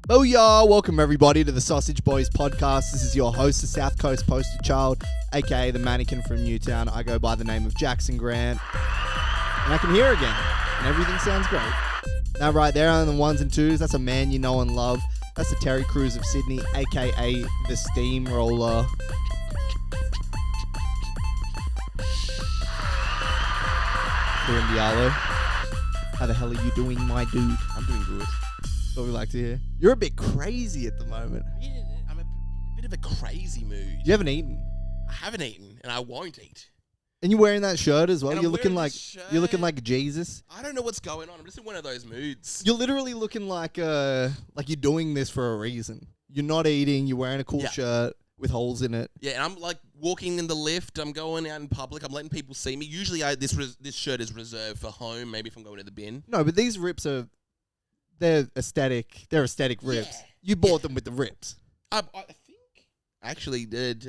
Booyah! Welcome everybody to the Sausage Boys podcast. This is your host, the South Coast Poster Child, aka the mannequin from Newtown. I go by the name of Jackson Grant. And I can hear again. And everything sounds great. Now right there on the ones and twos, that's a man you know and love. That's the Terry Crews of Sydney, aka the Steamroller. Diallo. How the hell are you doing, my dude? I'm doing good. That's what we like to hear. You're a bit crazy at the moment. Yeah, I'm a bit of a crazy mood. You haven't eaten. I haven't eaten, and I won't eat. And you're wearing that shirt as well. And You're I'm looking wearing like this shirt. you're looking like Jesus. I don't know what's going on. I'm just in one of those moods. You're literally looking like you're doing this for a reason. You're not eating. You're wearing a cool shirt with holes in it. Yeah, and I'm like walking in the lift. I'm going out in public. I'm letting people see me. Usually, this shirt is reserved for home. Maybe if I'm going to the bin. No, but these rips they're aesthetic. They're aesthetic rips. Yeah. You bought them with the rips. I think I actually did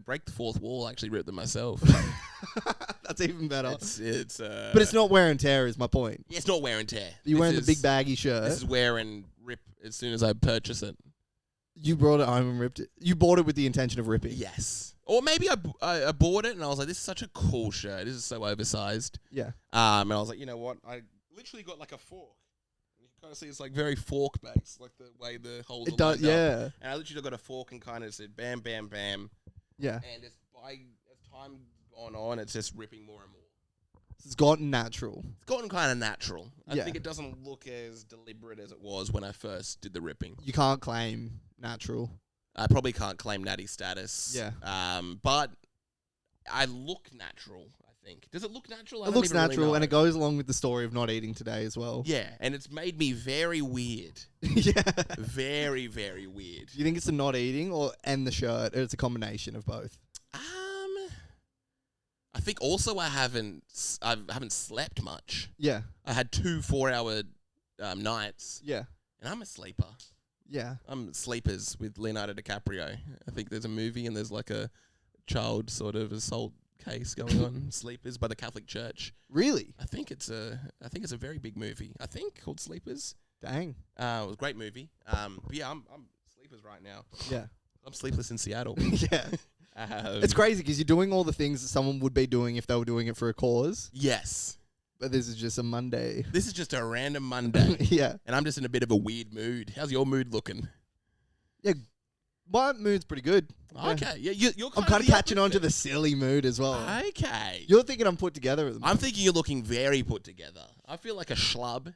break the fourth wall. I actually ripped them myself. That's even better. But it's not wear and tear. Is my point. Yeah, it's not wear and tear. You're wearing the big baggy shirt. This is wear and rip as soon as I purchase it. You brought it home and ripped it. You bought it with the intention of ripping. Yes. Or maybe I bought it and I was like, this is such a cool shirt. This is so oversized. Yeah. And I was like, you know what? I literally got like a fork. You can kind of see it's like very fork based, like the way the holes It are does, lined yeah. up. And I literally got a fork and kind of said bam, bam, bam. Yeah. And as time gone on, it's just ripping more and more. It's gotten natural. It's gotten kind of natural. I Yeah. think it doesn't look as deliberate as it was when I first did the ripping. You can't claim natural. I probably can't claim natty status. Yeah. But I look natural, I think. Does it look natural? It looks natural, and it goes along with the story of not eating today as well. Yeah, and it's made me very weird. Yeah. Very, very weird. Do you think it's the not eating and the shirt, or it's a combination of both? I think also I haven't slept much. Yeah. I had 2 4-hour nights. Yeah. And I'm a sleeper. Yeah. I'm Sleepers with Leonardo DiCaprio. I think there's a movie and there's like a child sort of assault case going on. Sleepers by the Catholic Church. Really? I think it's a very big movie. I think called Sleepers. Dang. It was a great movie. But yeah, I'm Sleepers right now. Yeah. I'm sleepless in Seattle. Yeah. It's crazy because you're doing all the things that someone would be doing if they were doing it for a cause. Yes. But this is just a Monday. This is just a random Monday. Yeah. And I'm just in a bit of a weird mood. How's your mood looking? Yeah. My mood's pretty good. Okay. Yeah, you're I'm kind of catching on to the silly mood as well. Okay. You're thinking I'm put together at the moment. I'm thinking you're looking very put together. I feel like a schlub.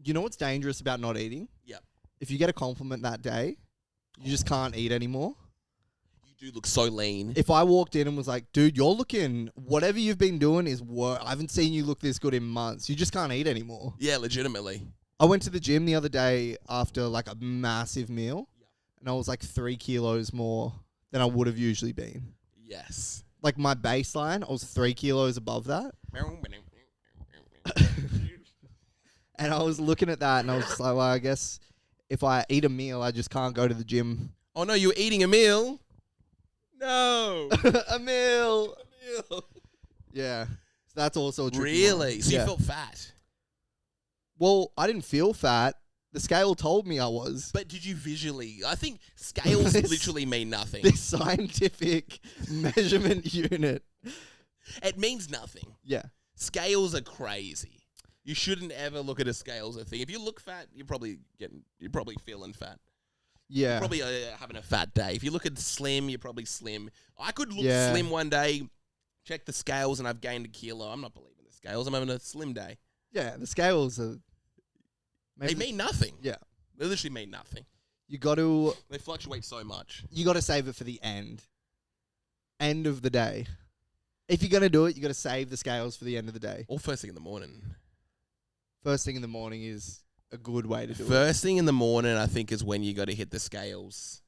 You know what's dangerous about not eating? Yep. If you get a compliment that day, you just can't eat anymore. You do look so lean. If I walked in and was like, dude, you're looking, whatever you've been doing is work. I haven't seen you look this good in months. You just can't eat anymore. Yeah, legitimately. I went to the gym the other day after like a massive meal, and I was like 3 kilos more than I would have usually been. Yes. Like my baseline, I was 3 kilos above that. And I was looking at that and I was just like, well, I guess if I eat a meal, I just can't go to the gym. Oh no, you were eating a meal? No. A meal. Yeah. So that's also a tricky Really? one. So Yeah. you felt fat? Well, I didn't feel fat. The scale told me I was. But did you visually? I think scales This- literally mean nothing. This scientific measurement unit. It means nothing. Yeah. Scales are crazy. You shouldn't ever look at a scale as a thing. If you look fat, you're probably feeling fat. Yeah. You're probably having a fat day. If you look at slim, you're probably slim. I could look Yeah. slim one day, check the scales, and I've gained a kilo. I'm not believing the scales. I'm having a slim day. Yeah. The scales are. They mean nothing. Yeah. They literally mean nothing. You got to. They fluctuate so much. You got to save it for the end. End of the day. If you're gonna do it, you got to save the scales for the end of the day. Or first thing in the morning. First thing in the morning is a good way to do it. First thing in the morning, I think, is when you got to hit the scales.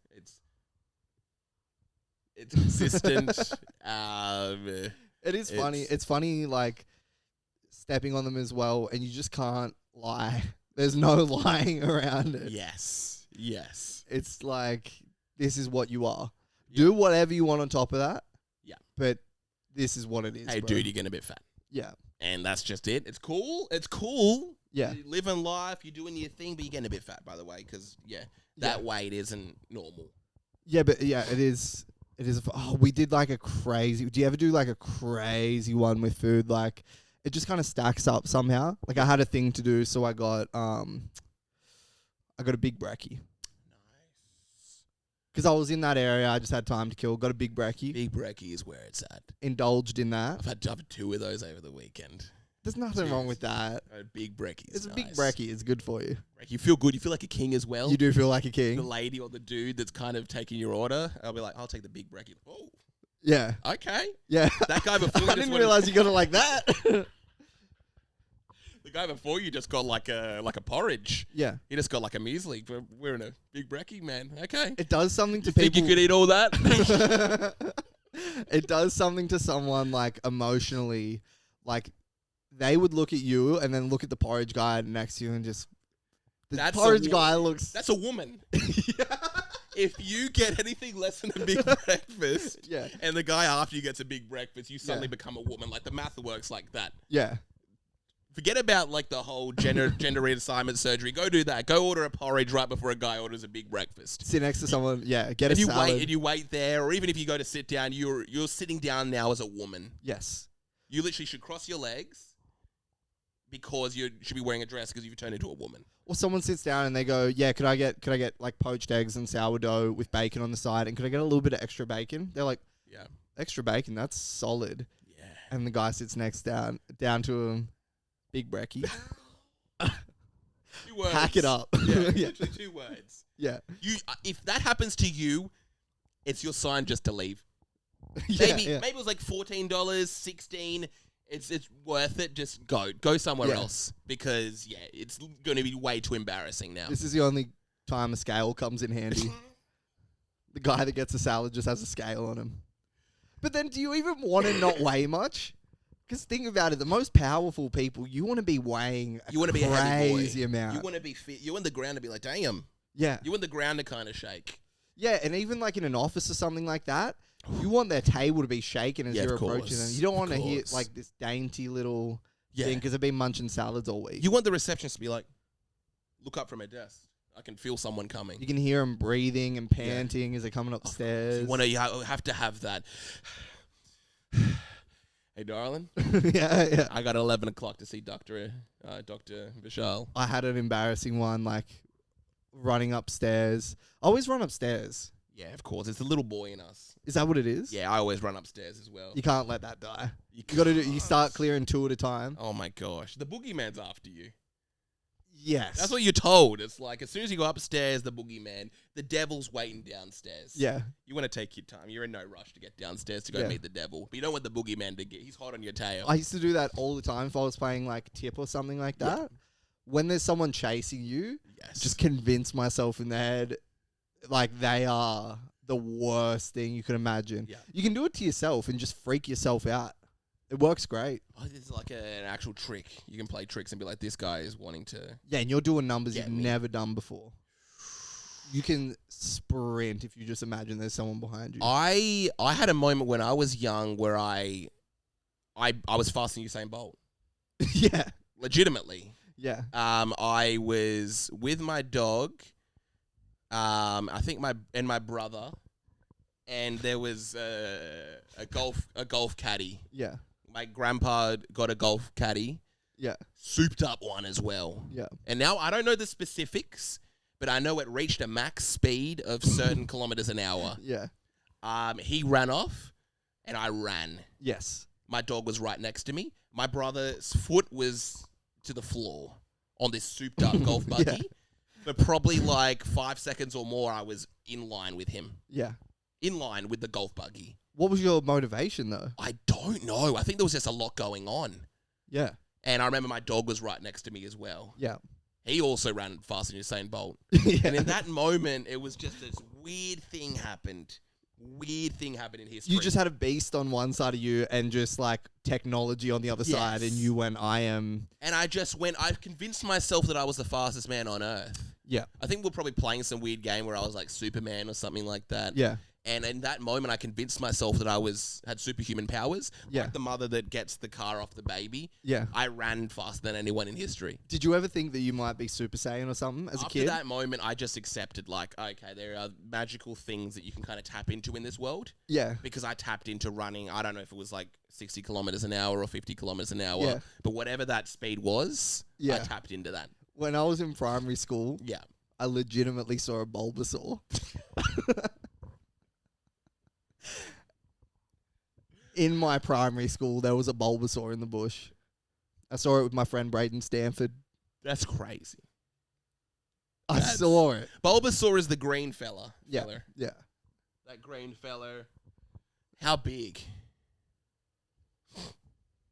It's consistent. It is funny. It's funny, like, stepping on them as well, and you just can't lie. There's no lying around it. Yes. Yes. It's like, this is what you are. Yeah. Do whatever you want on top of that. Yeah. But this is what it is. Hey, bro. dude, you're getting a bit fat. Yeah. And that's just it. It's cool. It's cool. Yeah. You're living life, you're doing your thing, but you're getting a bit fat, by the way, because, that weight isn't normal. Yeah, but yeah, it is. It is. We did like a crazy. Do you ever do like a crazy one with food? Like, it just kind of stacks up somehow. Like, I had a thing to do, so I got a big brekkie. Nice. Because I was in that area, I just had time to kill. Got a big brekkie. Big brekkie is where it's at. Indulged in that. I've had 2 of those over the weekend. There's nothing wrong with that. A big brekkie. It's a big brekkie. It's good for you. You feel good. You feel like a king as well. You do feel like a The king. lady or the dude that's kind of taking your order, I'll be like, I'll take the big brekkie. Oh, Yeah. okay. Yeah. That guy before I didn't realize you got it like that. The guy before you just got like a porridge. Yeah. He just got like a measly. We're in a big brekkie, man. Okay. It does something to You think people. you could eat all that? It does something to someone like emotionally, like they would look at you and then look at the porridge guy next to you and just the That's a porridge wo- guy looks. That's a woman. Yeah. If you get anything less than a big breakfast, Yeah. and the guy after you gets a big breakfast, you suddenly become a woman. Like the math works like that. Yeah. Forget about like the whole gender reassignment surgery. Go do that. Go order a porridge right before a guy orders a big breakfast. Sit next to someone. Yeah. Get And a you salad. wait and you wait there, or even if you go to sit down, you're sitting down now as a woman. Yes. You literally should cross your legs because you should be wearing a dress because you've turned into a woman. Or someone sits down and they go, "Yeah, could I get like poached eggs and sourdough with bacon on the side, and could I get a little bit of extra bacon?" They're like, Yeah. "Extra bacon, that's solid." Yeah. And the guy sits next down to him, big brekkie. 2 words. Hack it up. Yeah, Yeah. literally 2 words. Yeah. You, if that happens to you, it's your sign just to leave. Yeah, Maybe yeah. maybe it was like $14, $16. It's worth it. Just go somewhere Yeah. else because it's going to be way too embarrassing now. This is the only time a scale comes in handy. The guy that gets a salad just has a scale on him. But then do you even want to not weigh much? Because think about it, the most powerful people, you want to be weighing You want to be a heavy boy. crazy amount. You want to be fit. You want the ground to be like, damn. Yeah. You want the ground to kind of shake. Yeah, and even like in an office or something like that, you want their table to be shaking as Yeah, you're of approaching them. course. You don't want to Of hear course. like this dainty little Yeah. thing because they've been munching salads all week. You want the receptionist to be like, look up from her desk. I can feel someone coming. You can hear them breathing and panting as they're coming up the stairs. You have to have that. Hey, darling. Yeah. I got 11 o'clock to see Dr. Vishal. I had an embarrassing one, like running upstairs. I always run upstairs. Yeah, of course. It's the little boy in us. Is that what it is? Yeah, I always run upstairs as well. You can't let that die. You got to do. You start clearing 2 at a time. Oh my gosh. The boogeyman's after you. Yes. That's what you're told. It's like as soon as you go upstairs, the boogeyman, the devil's waiting downstairs. Yeah. You want to take your time. You're in no rush to get downstairs to go Yeah. meet the devil. But you don't want the boogeyman to get, he's hot on your tail. I used to do that all the time if I was playing like Tip or something like that. When there's someone chasing you, Yes. just convince myself in the head like they are the worst thing you can imagine. Yeah. You can do it to yourself and just freak yourself out. It works great. Oh, this is like an actual trick. You can play tricks and be like, this guy is wanting to. Yeah, and you're doing numbers Get you've me. never done before. You can sprint if you just imagine there's someone behind you. I had a moment when I was young where I was faster than Usain Bolt. Yeah. Legitimately. Yeah. I was with my dog, I think my brother, and there was a golf caddy. Yeah. My grandpa got a golf caddy, Yeah. souped up one as well. Yeah. And now I don't know the specifics, but I know it reached a max speed of certain kilometers an hour. Yeah. He ran off, and I ran. Yes. My dog was right next to me. My brother's foot was to the floor on this souped up golf buggy. Yeah. But probably like 5 seconds or more, I was in line with him. Yeah. In line with the golf buggy. What was your motivation though? I don't know. I think there was just a lot going on. Yeah. And I remember my dog was right next to me as well. Yeah. He also ran faster than Usain Bolt. Yeah. And in that moment, it was just this weird thing happened. Weird thing happened in history. You just had a beast on one side of you and just like technology on the other side, and Yes. you went, I am. And I convinced myself that I was the fastest man on earth. Yeah. I think we're probably playing some weird game where I was like Superman or something like that. Yeah. And in that moment, I convinced myself that I had superhuman powers. Yeah. Like the mother that gets the car off the baby. Yeah. I ran faster than anyone in history. Did you ever think that you might be Super Saiyan or something as a kid? After that moment, I just accepted, like, okay, there are magical things that you can kind of tap into in this world. Yeah. Because I tapped into running, I don't know if it was like 60 kilometers an hour or 50 kilometers an hour. Yeah. But whatever that speed was, I tapped into that. When I was in primary school, Yeah. I legitimately saw a Bulbasaur. In my primary school, there was a Bulbasaur in the bush. I saw it with my friend Brayden Stanford. That's crazy. I saw it. Bulbasaur is the green fella. Yeah. Feller. Yeah. That green fella. How big?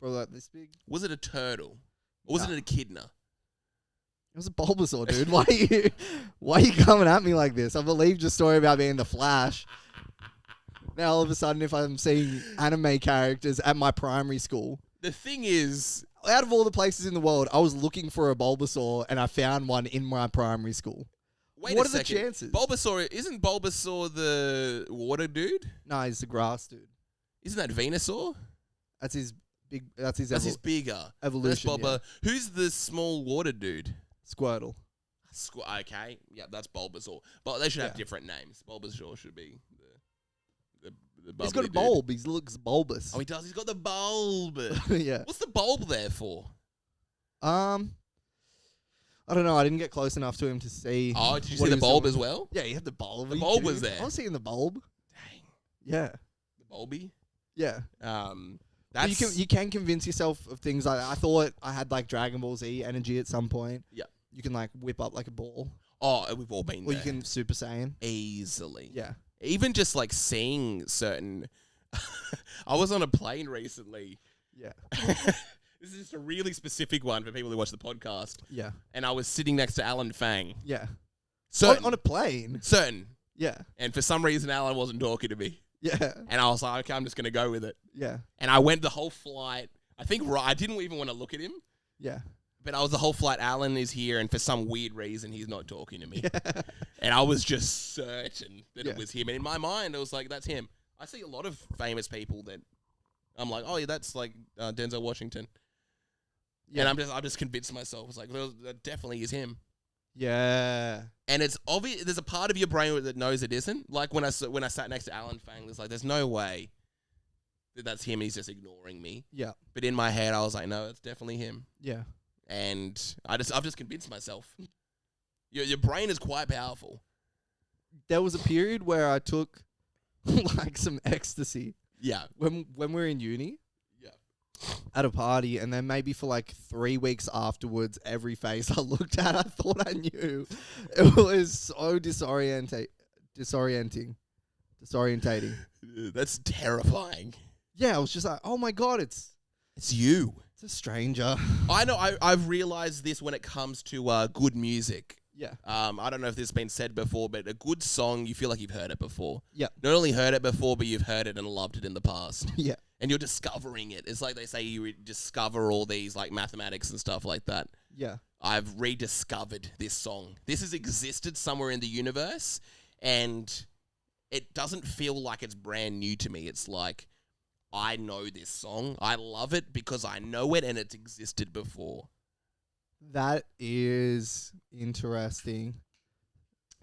Bro, like this big? Was it a turtle? Or was it an echidna? It was a Bulbasaur, dude. Why are you coming at me like this? I believed your story about being the Flash. Now all of a sudden, if I'm seeing anime characters at my primary school, the thing is, out of all the places in the world, I was looking for a Bulbasaur and I found one in my primary school. What are the chances? Isn't Bulbasaur the water dude? No, he's the grass dude. Isn't that Venusaur? That's his big. That's his bigger evolution. That's Bulba. Yeah. Who's the small water dude? Squirtle. Okay, yeah, that's Bulbasaur. But they should have different names. Bulbasaur should be the he's got a dude. bulb. He looks bulbous. Oh, he does. He's got the bulb. Yeah. What's the bulb there for? I don't know. I didn't get close enough to him to see. Oh, did you see the bulb as well? Yeah, he had the bulb. The bulb was there. I was seeing the bulb. Dang. Yeah. The bulby. Yeah. That's you can convince yourself of things like that. I thought I had like Dragon Ball Z energy at some point. Yeah. You can like whip up like a ball. Oh, we've all been or there. You can Super Saiyan. Easily. Yeah. Even just like seeing certain... I was on a plane recently. Yeah. This is just a really specific one for people who watch the podcast. Yeah. And I was sitting next to Alan Fang. Yeah. Certain. On a plane? Certain. Yeah. And for some reason, Alan wasn't talking to me. Yeah. And I was like, okay, I'm just going to go with it. Yeah. And I went the whole flight. I think I didn't even want to look at him. Yeah. But I was the whole flight, Alan is here, and for some weird reason, he's not talking to me. Yeah. And I was just certain that it was him. And in my mind, I was like, that's him. I see a lot of famous people that I'm like, oh, yeah, that's like Denzel Washington. Yeah. And I'm just convinced myself. It's like, that definitely is him. Yeah. And it's obvious. There's a part of your brain that knows it isn't. Like when I sat next to Alan Fang, there's no way that that's him. He's just ignoring me. Yeah. But in my head, I was like, no, it's definitely him. Yeah. And I've just convinced myself. Your brain is quite powerful. There was a period where I took like some ecstasy. Yeah. When we were in uni. Yeah. At a party, and then maybe for like 3 weeks afterwards, every face I looked at, I thought I knew. It was so disorientating. That's terrifying. Yeah, I was just like, oh my God, it's you. It's a stranger. I know. I've realized this when it comes to good music. Yeah. I don't know if this has been said before, but a good song, you feel like you've heard it before. Yeah. Not only heard it before, but you've heard it and loved it in the past. Yeah. And you're discovering it. It's like they say you discover all these like mathematics and stuff like that. Yeah. I've rediscovered this song. This has existed somewhere in the universe, and it doesn't feel like it's brand new to me. It's like, I know this song. I love it because I know it and it's existed before. That is interesting.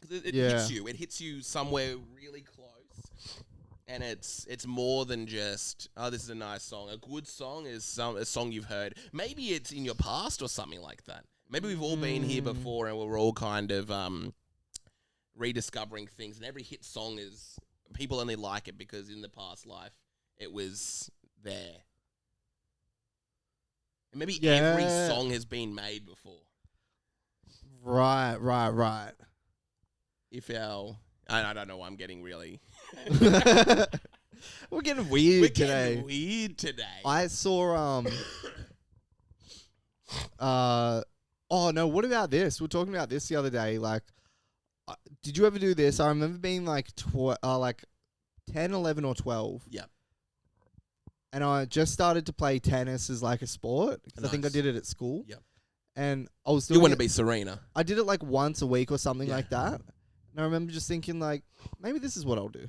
It hits you. It hits you somewhere really close. And it's more than just, oh, this is a nice song. A good song is a song you've heard. Maybe it's in your past or something like that. Maybe we've all been here before and we're all kind of rediscovering things. And every hit song is, people only like it because in the past life it was there. And maybe every song has been made before. Right. I don't know why I'm getting really... We're getting weird today. I saw, oh no, what about this? We were talking about this the other day. Like, did you ever do this? I remember being like 10, 11 or 12. Yeah. And I just started to play tennis as like a sport. Nice. I think I did it at school. Yep. And I was doing You want to be Serena. I did it like once a week or something like that. And I remember just thinking like, maybe this is what I'll do.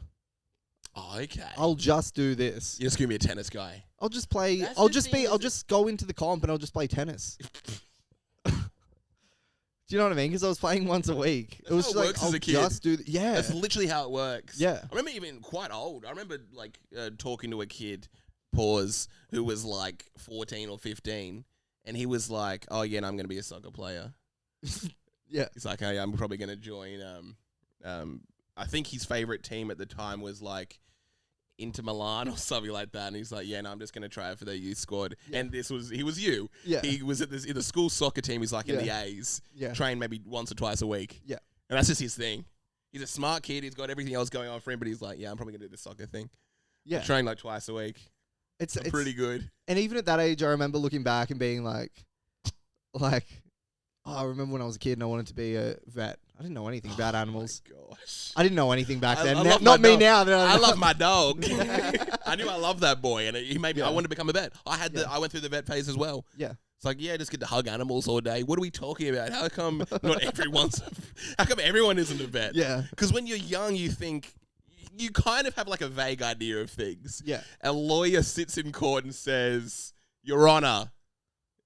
Oh, okay. I'll just do this. You're just gonna be a tennis guy. I'll just play. That's I'll the just thing, be. I'll is it- just go into the comp and I'll just play tennis. Do you know what I mean? Because I was playing once a week. It was how just it like works as I'll a kid. just do. Yeah. That's literally how it works. Yeah. I remember even quite old. I remember like talking to a kid, pause, who was like 14 or 15, and he was like, "Oh yeah, no, I'm gonna be a soccer player." Yeah. He's like, "Hey, I'm probably gonna join." I think his favorite team at the time was like Inter Milan or something like that, and he's like, "Yeah, no, I'm just gonna try out for their youth squad." Yeah. And he was you. Yeah. He was in the school soccer team. He's like in the Yeah. A's. Yeah. Train maybe once or twice a week. Yeah. And that's just his thing. He's a smart kid. He's got everything else going on for him, but he's like, yeah, I'm probably gonna do this soccer thing. Yeah. I train like twice a week. It's Pretty good. And even at that age, I remember looking back and being like, oh, I remember when I was a kid and I wanted to be a vet. I didn't know anything about animals. Oh my gosh. I didn't know anything back then. I Now- love not my me dog. now. That I love my dog. I knew I loved that boy, and he made me. Yeah. I wanted to become a vet. I went through the vet phase as well. Yeah. It's like, yeah, just get to hug animals all day. What are we talking about? How come not everyone's? How come everyone isn't a vet? Yeah. Because when you're young, you think you kind of have like a vague idea of things. Yeah. A lawyer sits in court and says, "Your Honor,"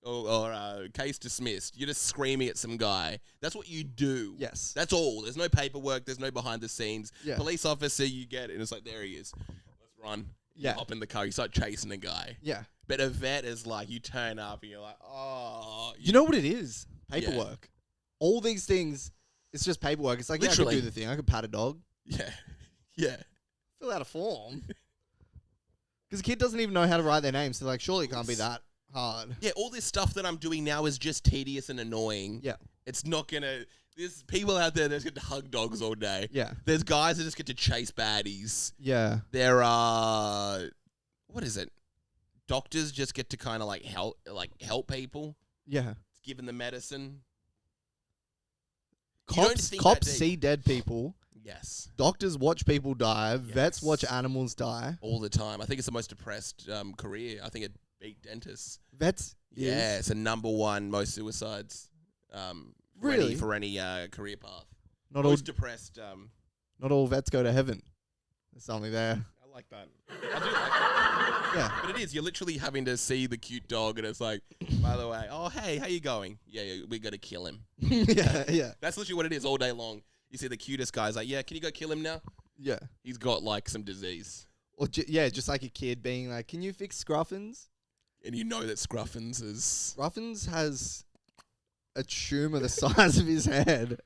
or case dismissed. You're just screaming at some guy. That's what you do. Yes. That's all. There's no paperwork. There's no behind the scenes. Yeah. Police officer, you get it. And it's like, there he is. Let's run. Yeah. You hop in the car. You start chasing a guy. Yeah. But a vet is like, you turn up and you're like, oh. You know what it is? Paperwork. All these things, it's just paperwork. It's like, yeah, I Literally. could do the thing. I could pat a dog. Yeah. Yeah. Fill out a form. Because a kid doesn't even know how to write their name. So, like, surely it can't be that hard. Yeah, all this stuff that I'm doing now is just tedious and annoying. Yeah. It's not going to... There's people out there that just get to hug dogs all day. Yeah. There's guys that just get to chase baddies. Yeah. There are... What is it? Doctors just get to kind of like help people. Yeah. Give them the medicine. You don't Cops, think cops that deep. see dead people. Yes. Doctors watch people die. Vets Yes. watch animals die. All the time. I think it's the most depressed career. I think it beat dentists. Vets. Yeah, is- it's a number one most suicides. Really? For any career path. Not all. Most depressed. Not all vets go to heaven. There's something there. I like that. I do like that. Yeah. But it is. You're literally having to see the cute dog, and it's like, by the way, oh hey, how you going? Yeah, we got to kill him. Yeah. Yeah. That's literally what it is all day long. You see the cutest guy's like, yeah, can you go kill him now? Yeah. He's got like some disease, Or yeah, just like a kid being like, "Can you fix Scruffins?" and you know that Scruffins is. Scruffins has a tumor the size of his head.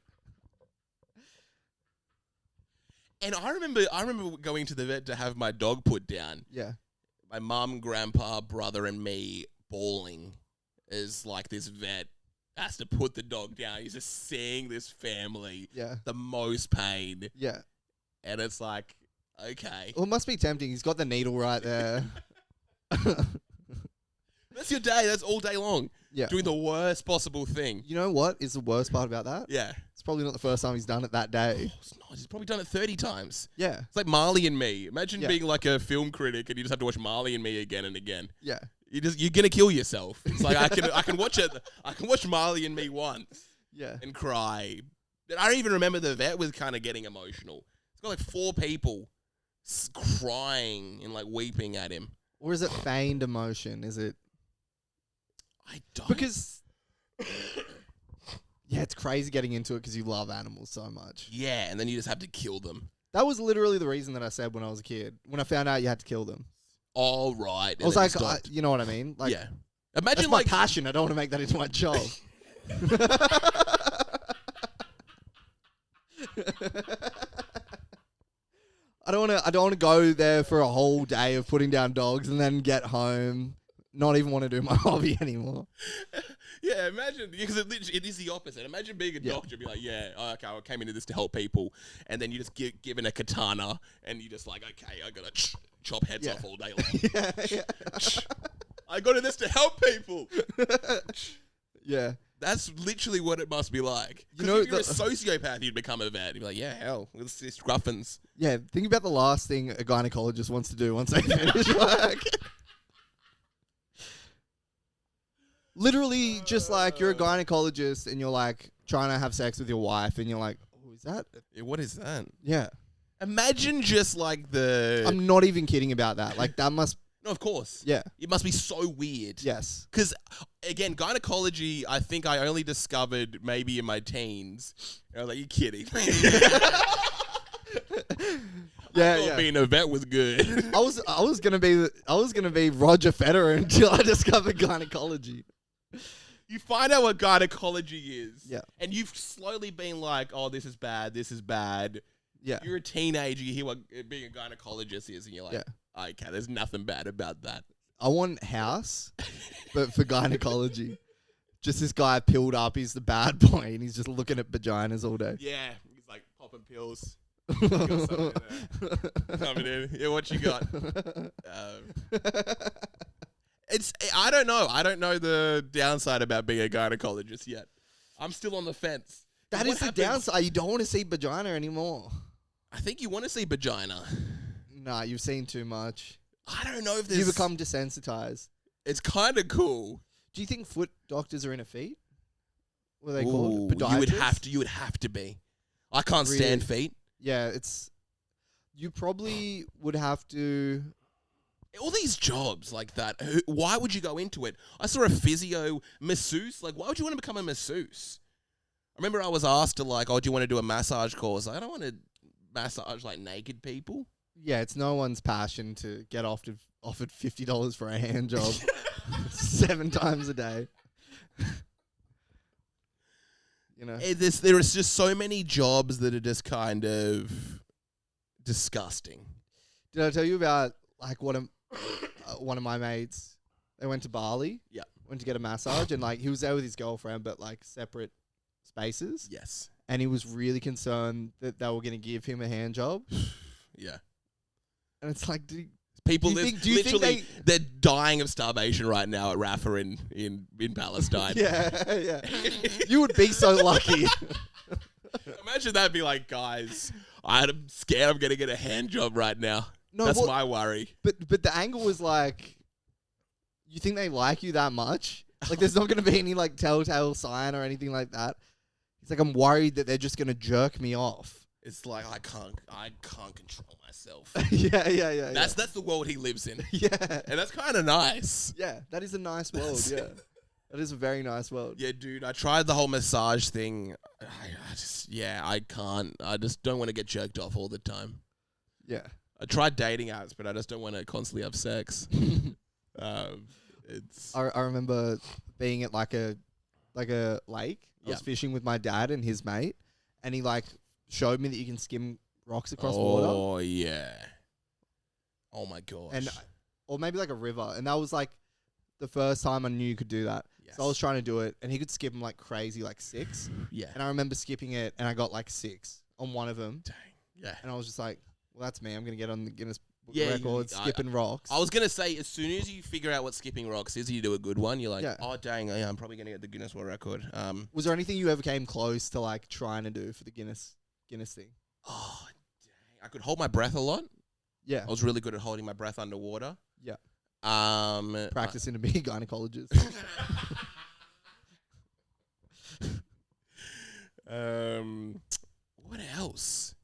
And I remember going to the vet to have my dog put down. Yeah. My mum, grandpa, brother, and me bawling as like this vet has to put the dog down. He's just seeing this family Yeah. the most pain, Yeah. and it's like, okay, Well, it must be tempting. He's got the needle right there. that's your day. That's all day long. Yeah. Doing the worst possible thing. You know what is the worst part about that? Yeah. It's probably not the first time he's done it that day. Oh, it's not. He's probably done it 30 times. Yeah. It's like Marley and Me. Imagine Yeah. being like a film critic and you just have to watch Marley and Me again and again. Yeah. You're gonna kill yourself. It's like I can watch it. I can watch Marley and Me once Yeah. and cry. But I don't even remember the vet was kind of getting emotional. It's got like 4 people crying and like weeping at him. Or is it feigned emotion? Is it I don't. because? Yeah, it's crazy getting into it because you love animals so much. Yeah, and then you just have to kill them. That was literally the reason that I said when I was a kid. When I found out you had to kill them, All right. I was like, you know what I mean? Like, yeah. that's Imagine my like passion. I don't want to make that into my job. I don't want to go there for a whole day of putting down dogs and then get home, not even want to do my hobby anymore. Yeah, imagine, because it is the opposite. Imagine being a Yeah. doctor, be like, yeah, okay, I came into this to help people, and then you just given a katana, and you just like, okay, I gotta chop heads Yeah. off all day long. Yeah, yeah. I got in this to help people. Yeah. That's literally what it must be like. You know, If you're a sociopath, you'd become a vet. You'd be like, yeah, hell, let's see Scruffins. Yeah, think about the last thing a gynecologist wants to do once they finish work. Literally, just like you're a gynecologist and you're like trying to have sex with your wife, and you're like, "Oh, is that?" Yeah, what is that? Yeah, Imagine just like the. I'm not even kidding about that. Like that must. No, of course. Yeah. It must be so weird. Yes. Because, again, gynecology, I think I only discovered maybe in my teens. I was like, you're kidding. Yeah, I thought being a vet was good. I was gonna be Roger Federer until I discovered gynecology. You find out what gynecology is. Yeah. And you've slowly been like, oh, this is bad, this is bad. Yeah. You're a teenager, you hear what being a gynecologist is, and you're like, Yeah. okay, there's nothing bad about that. I want House, but for gynecology. Just this guy pilled up, he's the bad boy, and he's just looking at vaginas all day. Yeah, he's like popping pills. Got something in there. Coming in. Yeah, what you got? I don't know. I don't know the downside about being a gynecologist yet. I'm still on the fence. That is the downside. You don't want to see vagina anymore. I think you want to see vagina. Nah, you've seen too much. I don't know if there's... You become desensitized. It's kind of cool. Do you think foot doctors are in a feet? What are they called? Podiatrists? You would have to be. I can't stand feet. Yeah, you probably would have to... All these jobs like that, why would you go into it? I saw a physio masseuse. Like, why would you want to become a masseuse? I remember I was asked to like, oh, do you want to do a massage course? I don't want to massage like naked people. Yeah, it's no one's passion to get offered $50 for a hand job 7 times a day. You know, there is just so many jobs that are just kind of disgusting. Did I tell you about like one of my mates? They went to Bali. Yeah, went to get a massage, and like he was there with his girlfriend, but like separate spaces. Yes, and he was really concerned that they were going to give him a hand job. Yeah, and it's like, people they're dying of starvation right now at Rafah in Palestine. Yeah. You would be so lucky. Imagine that'd be like, guys, I'm scared I'm gonna get a hand job right now. No, that's my worry. But the angle was like, you think they like you that much? Like, there's not gonna be any like telltale sign or anything like that. He's like, I'm worried that they're just gonna jerk me off. It's like I can't control myself. Yeah. That's the world he lives in. Yeah, and that's kind of nice. Yeah, that is a nice world. Yeah, that is a very nice world. Yeah, dude, I tried the whole massage thing. I can't. I just don't want to get jerked off all the time. Yeah, I tried dating apps, but I just don't want to constantly have sex. I remember being at like a lake. I was fishing with my dad and his mate, and he like showed me that you can skim rocks across water. Oh yeah. Oh my gosh. Or maybe like a river, and that was like the first time I knew you could do that. Yes. So I was trying to do it, and he could skip them like crazy, like 6. Yeah. And I remember skipping it, and I got like 6 on one of them. Dang. Yeah. And I was just like, well, that's me. I'm gonna get on the Guinness Book of Records skipping rocks. I was gonna say, as soon as you figure out what skipping rocks is, you do a good one. You're like, oh dang, yeah, I'm probably gonna get the Guinness World Record. Was there anything you ever came close to like trying to do for the Guinness thing? Oh, dang. I could hold my breath a lot. Yeah. I was really good at holding my breath underwater. Yeah. Practicing to be a gynecologist. What else?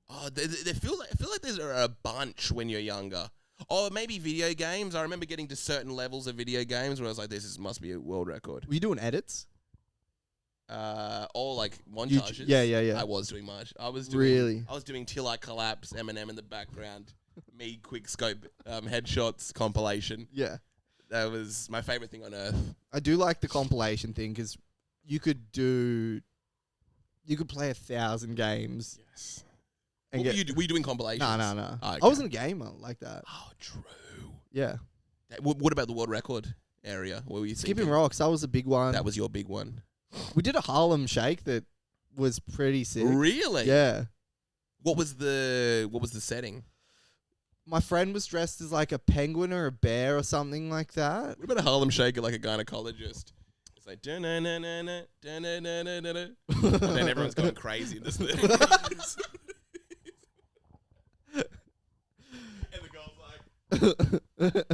Oh, I feel like there's a bunch when you're younger. Oh, maybe video games. I remember getting to certain levels of video games where I was like, must be a world record. Were you doing edits? Or like montages. Yeah. I was doing much. I was doing Till I Collapse, Eminem in the background, me quick scope headshots compilation. Yeah, that was my favorite thing on earth. I do like the compilation thing because you could play 1,000 games. Yes. Were you doing compilations? No. Oh, okay. I wasn't a gamer like that. Oh, true. Yeah. What about the world record area? What were you skipping thinking? rocks? That was a big one. That was your big one. We did a Harlem Shake that was pretty sick. Really? Yeah. What was the setting? My friend was dressed as like a penguin or a bear or something like that. What about a Harlem Shake like a gynecologist? It's like da-na-na-na-na, da-na-na-na-na-na. And then everyone's going crazy in this thing. And the girl's like...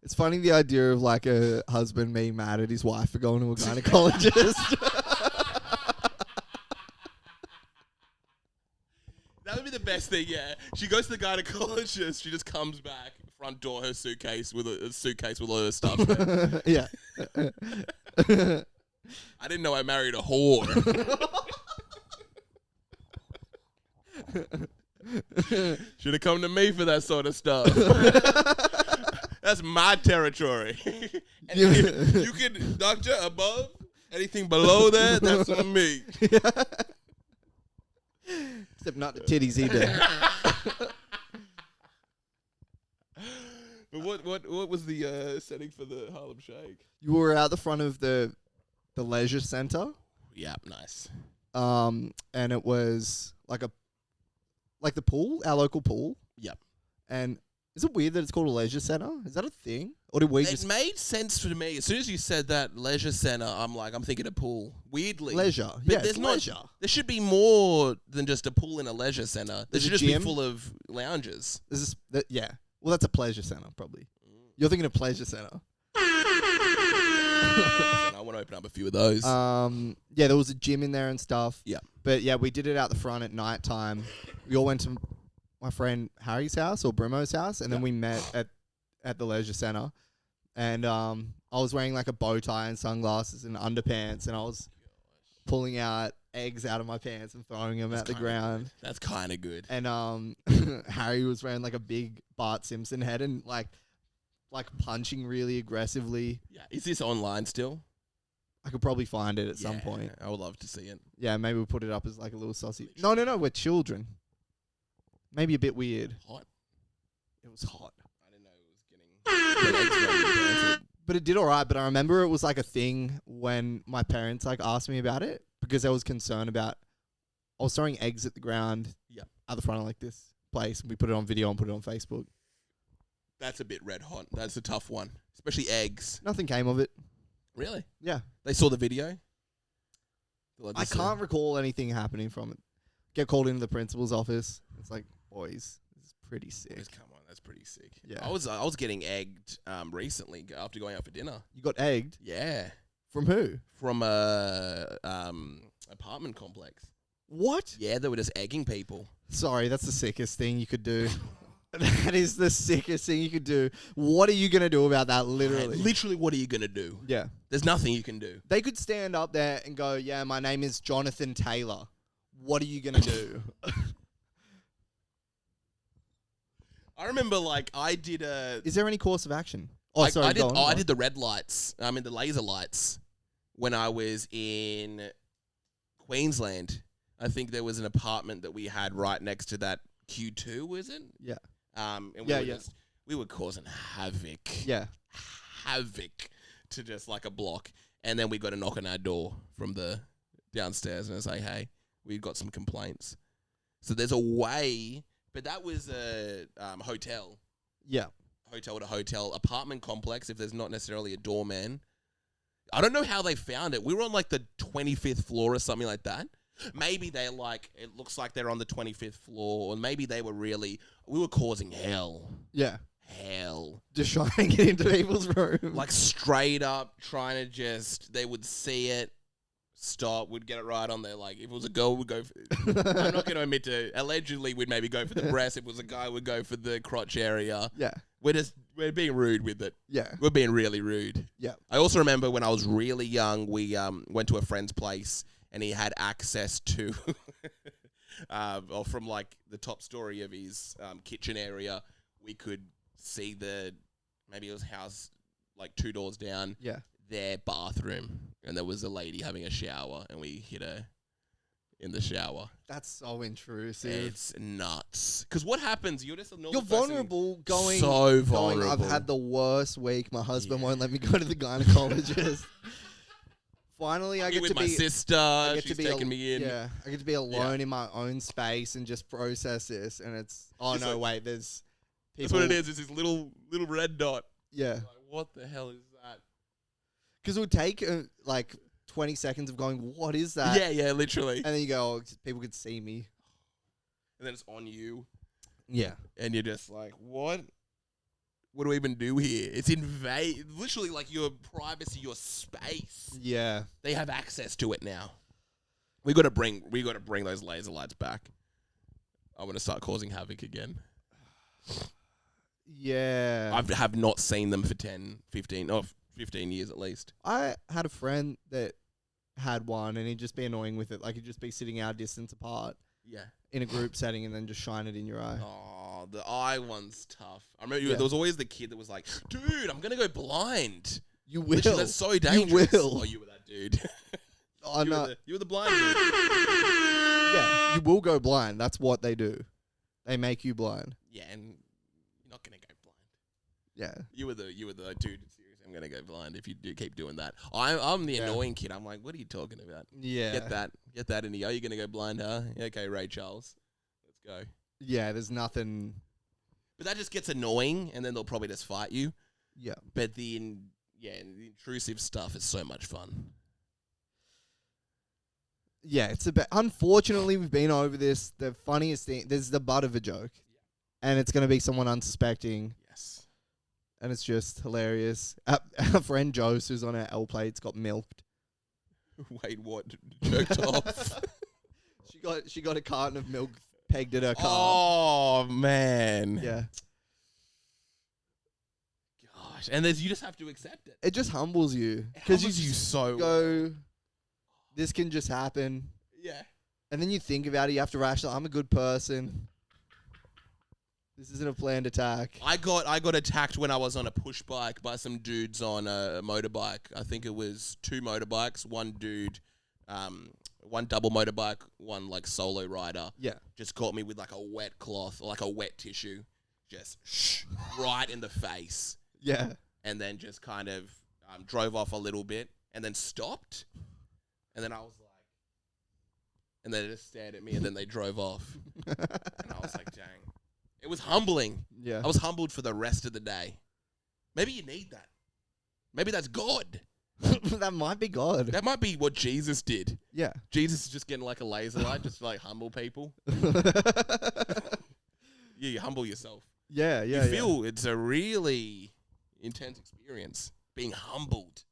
It's funny the idea of like a husband being mad at his wife for going to a gynecologist. best thing, yeah. She goes to the gynecologist. She just comes back, front door, her suitcase with a suitcase with all her stuff. Yeah. I didn't know I married a whore. Should have come to me for that sort of stuff. That's my territory. And you can, doctor, above, anything below that, that's on me. Except not the titties either. But what was the setting for the Harlem Shake? You were out the front of the leisure center. Yeah, nice. And it was like the pool, our local pool. Yep. And is it weird that it's called a leisure center? Is that a thing? Or did we It made sense for me. As soon as you said that leisure center, I'm thinking a pool. Weirdly. Leisure. But Yeah, there's it's not, leisure. There should be more than just a pool in a leisure center. There There's should a just gym. be full of lounges. Yeah. Well, that's a pleasure center, probably. You're thinking of pleasure center. I want to open up a few of those. Yeah, there was a gym in there and stuff. Yeah. But yeah, we did it out the front at night time. We all went to my friend Harry's house or Brimo's house, and then we met at the leisure center. And I was wearing like a bow tie and sunglasses and underpants, and I was pulling out eggs out of my pants and throwing them at the ground. Good. That's kind of good. And Harry was wearing like a big Bart Simpson head and like punching really aggressively. Yeah. Is this online still? I could probably find it at some point. I would love to see it. Yeah, maybe we'll put it up as like a little sausage. No, we're children. Maybe a bit weird. Hot. It was hot. I didn't know it was getting. But it did all right. But I remember it was like a thing when my parents like asked me about it because I was concerned about. I was throwing eggs at the ground. Yeah. At the front of like this place, and we put it on video and put it on Facebook. That's a bit red hot. That's a tough one, especially eggs. Nothing came of it. Really? Yeah. They saw the video. I can't recall anything happening from it. Get called into the principal's office. It's like, boys, this is pretty sick. Come on, that's pretty sick. Yeah. I was getting egged recently after going out for dinner. You got egged? Yeah. From who? From a apartment complex. What? Yeah, they were just egging people. Sorry, that's the sickest thing you could do. That is the sickest thing you could do. What are you going to do about that, literally? Literally, what are you going to do? Yeah. There's nothing you can do. They could stand up there and go, yeah, my name is Jonathan Taylor. What are you going to do? I remember, like, I did a... Is there any course of action? Oh, sorry, I did the red lights. I mean, the laser lights when I was in Queensland. I think there was an apartment that we had right next to that Q2, was it? Yeah. And we were causing havoc. Yeah. Havoc to just like a block. And then we got a knock on our door from the downstairs and it's like, hey, we've got some complaints. So there's a way, but that was a hotel. Yeah. Hotel to hotel, apartment complex if there's not necessarily a doorman. I don't know how they found it. We were on like the 25th floor or something like that. Maybe they're like, it looks like they're on the 25th floor, or maybe they were we were causing hell. Yeah. Hell. Just trying to get into people's room. Like straight up trying to they would see it, stop, we'd get it right on there. Like if it was a girl, we'd go for, I'm not going to admit to, allegedly we'd maybe go for the breast. If it was a guy, we'd go for the crotch area. Yeah. We're being rude with it. Yeah. We're being really rude. Yeah. I also remember when I was really young, we went to a friend's place and he had access to, or from like the top story of his kitchen area, we could see maybe it was house like 2 doors down. Yeah. Their bathroom, and there was a lady having a shower, and we hit her in the shower. That's so intrusive. It's nuts. Because what happens? You're just a normal You're vulnerable going. So vulnerable. I've had the worst week. My husband won't let me go to the gynecologist. Finally, I get with to my be. sister. She's taking me in. Yeah, I get to be alone in my own space and just process this. And it's wait, there's. That's what it is. It's this little red dot. Yeah. Like, what the hell is that? Because it would take like 20 seconds of going, what is that? Yeah, literally. And then you go, oh, people could see me. And then it's on you. Yeah. And you're just like, what? What do we even do here? It's literally like your privacy, your space. Yeah. They have access to it now. We got to bring those laser lights back. I want to start causing havoc again. Yeah. I have not seen them for 10, 15 years at least. I had a friend that had one, and he'd just be annoying with it. Like, he'd just be sitting our distance apart Yeah. in a group setting and then just shine it in your eye. Oh, the eye one's tough. I remember there was always the kid that was like, dude, I'm going to go blind. You will. Literally, that's so dangerous. You will. Oh, you were that dude. Oh, no. You were the blind dude. Yeah, you will go blind. That's what they do. They make you blind. Yeah, and you're not going to go blind. Yeah. You were the dude. Seriously, I'm going to go blind if you do keep doing that. I'm the annoying kid. I'm like, what are you talking about? Yeah. Get that in the. Are you going to go blind, huh? Okay, Ray Charles. Let's go. Yeah, there's nothing. But that just gets annoying, and then they'll probably just fight you. Yeah. But the intrusive stuff is so much fun. Yeah, it's a bit. Unfortunately, we've been over this. The funniest thing, there's the butt of a joke, and it's going to be someone unsuspecting. Yes. And it's just hilarious. Our friend Joe, who's on our L plates, got milked. Wait, what? Jerked off? She got a carton of milk pegged at her car. Oh, man. Yeah. Gosh. And you just have to accept it. It just humbles you. Because you so go, this can just happen. Yeah. And then you think about it, you have to rationalize, I'm a good person. This isn't a planned attack. I got attacked when I was on a push bike by some dudes on a motorbike. I think it was 2 motorbikes, one dude, one double motorbike, one like solo rider. Yeah. Just caught me with like a wet cloth, like a wet tissue, just right in the face. Yeah. And then just kind of drove off a little bit and then stopped. And then I was like, and they just stared at me and then they drove off. And I was like, dang. It was humbling. Yeah. I was humbled for the rest of the day. Maybe you need that. Maybe that's God. That might be God. That might be what Jesus did. Yeah. Jesus is just getting like a laser light, just to, like humble people. You humble yourself. Yeah, yeah. You feel it's a really intense experience being humbled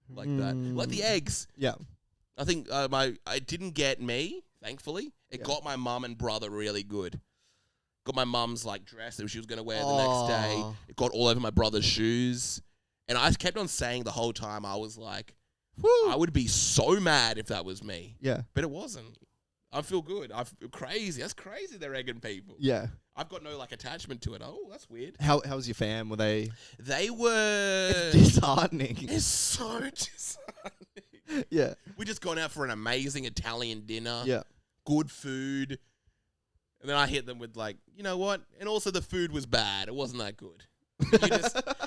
like that. Like the eggs. Yeah. I think it didn't get me, thankfully. It got my mum and brother really good. Got my mum's like dress that she was going to wear the next day. It got all over my brother's shoes. And I kept on saying the whole time, I was like, whew, I would be so mad if that was me. Yeah. But it wasn't. I feel good. I feel crazy. That's crazy they're egging people. Yeah. I've got no like attachment to it. Oh, that's weird. How was your fam? Were they? They were... It's disheartening. It's so disheartening. Yeah. We just gone out for an amazing Italian dinner. Yeah. Good food. And then I hit them with like, you know what? And also the food was bad. It wasn't that good.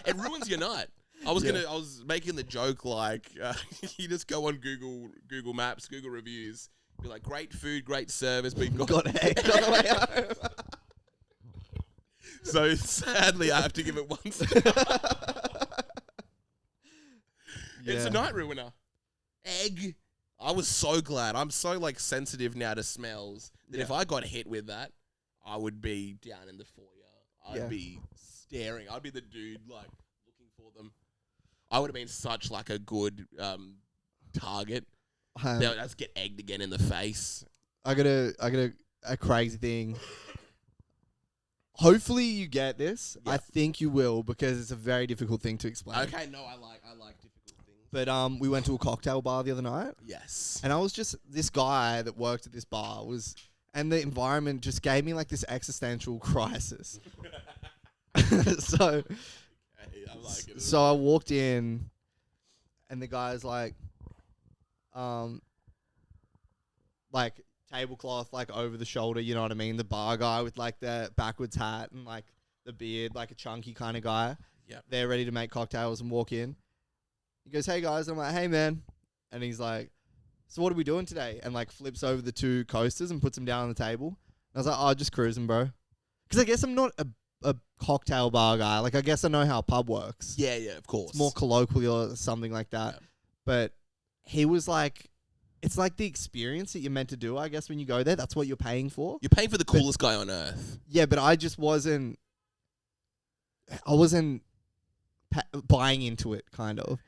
It ruins your night. I was making the joke like, you just go on Google Maps, Google reviews, be like, great food, great service, but you've got egged on the way home. So sadly, I have to give it 1 star. It's a night ruiner. Egg. I was so glad. I'm so like sensitive now to smells that if I got hit with that, I would be down in the foyer. I'd be staring. I'd be the dude like looking for them. I would have been such like a good target. They would just get egged again in the face. I got a crazy thing. Hopefully you get this. Yep. I think you will because it's a very difficult thing to explain. Okay, no, I like difficult things. But we went to a cocktail bar the other night. Yes. And I was just this guy that worked at this bar and the environment just gave me like this existential crisis. So I like it. So I walked in and the guy's like tablecloth like over the shoulder, you know what I mean? The bar guy with like the backwards hat and like the beard, like a chunky kind of guy. Yeah. They're ready to make cocktails and walk in. He goes, "Hey guys." I'm like, "Hey man." And he's like, "So what are we doing today?" And like flips over the 2 coasters and puts them down on the table. And I was like, "Oh, just cruising, bro." Because I guess I'm not a cocktail bar guy. Like I guess I know how a pub works. Yeah, of course. It's more colloquial or something like that. Yeah. But he was like, it's like the experience that you're meant to do, I guess, when you go there. That's what you're paying for. You're paying for the coolest guy on earth. Yeah, but I just wasn't buying into it, kind of.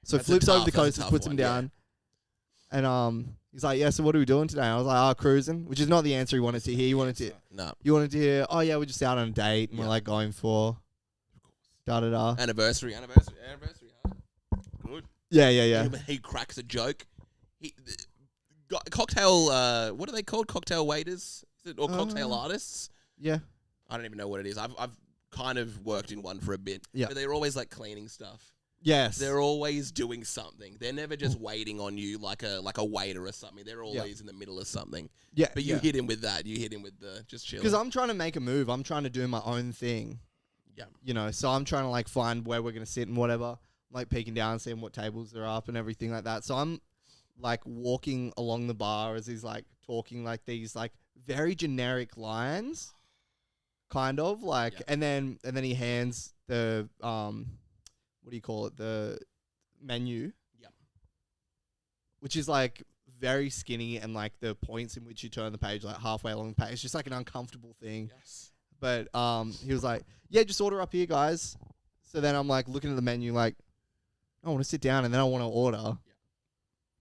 So flips over the coasters, puts him down. And He's like, yeah, so what are we doing today? I was like, cruising, which is not the answer he wanted to hear. He wanted to hear, oh, yeah, we're just out on a date and we're like going for da-da-da. Anniversary, huh? Good. Yeah. He cracks a joke. Cocktail, what are they called? Cocktail waiters? Or cocktail artists? Yeah. I don't even know what it is. I've kind of worked in one for a bit. Yeah. But they're always like cleaning stuff. Yes. They're always doing something. They're never just waiting on you like a waiter or something. They're always in the middle of something. Yeah. But you hit him with that. You hit him with the just chill. Because I'm trying to make a move. I'm trying to do my own thing. Yeah. You know, so I'm trying to like find where we're going to sit and whatever. I'm like peeking down, seeing what tables are up and everything like that. So I'm like walking along the bar as he's like talking like these like very generic lines. Kind of like, and then he hands the, what do you call it? The menu. Yep. Which is like very skinny and like the points in which you turn the page like halfway along the page. It's just like an uncomfortable thing. Yes. But he was like, yeah, just order up here, guys. So then I'm like looking at the menu like, I want to sit down and then I want to order.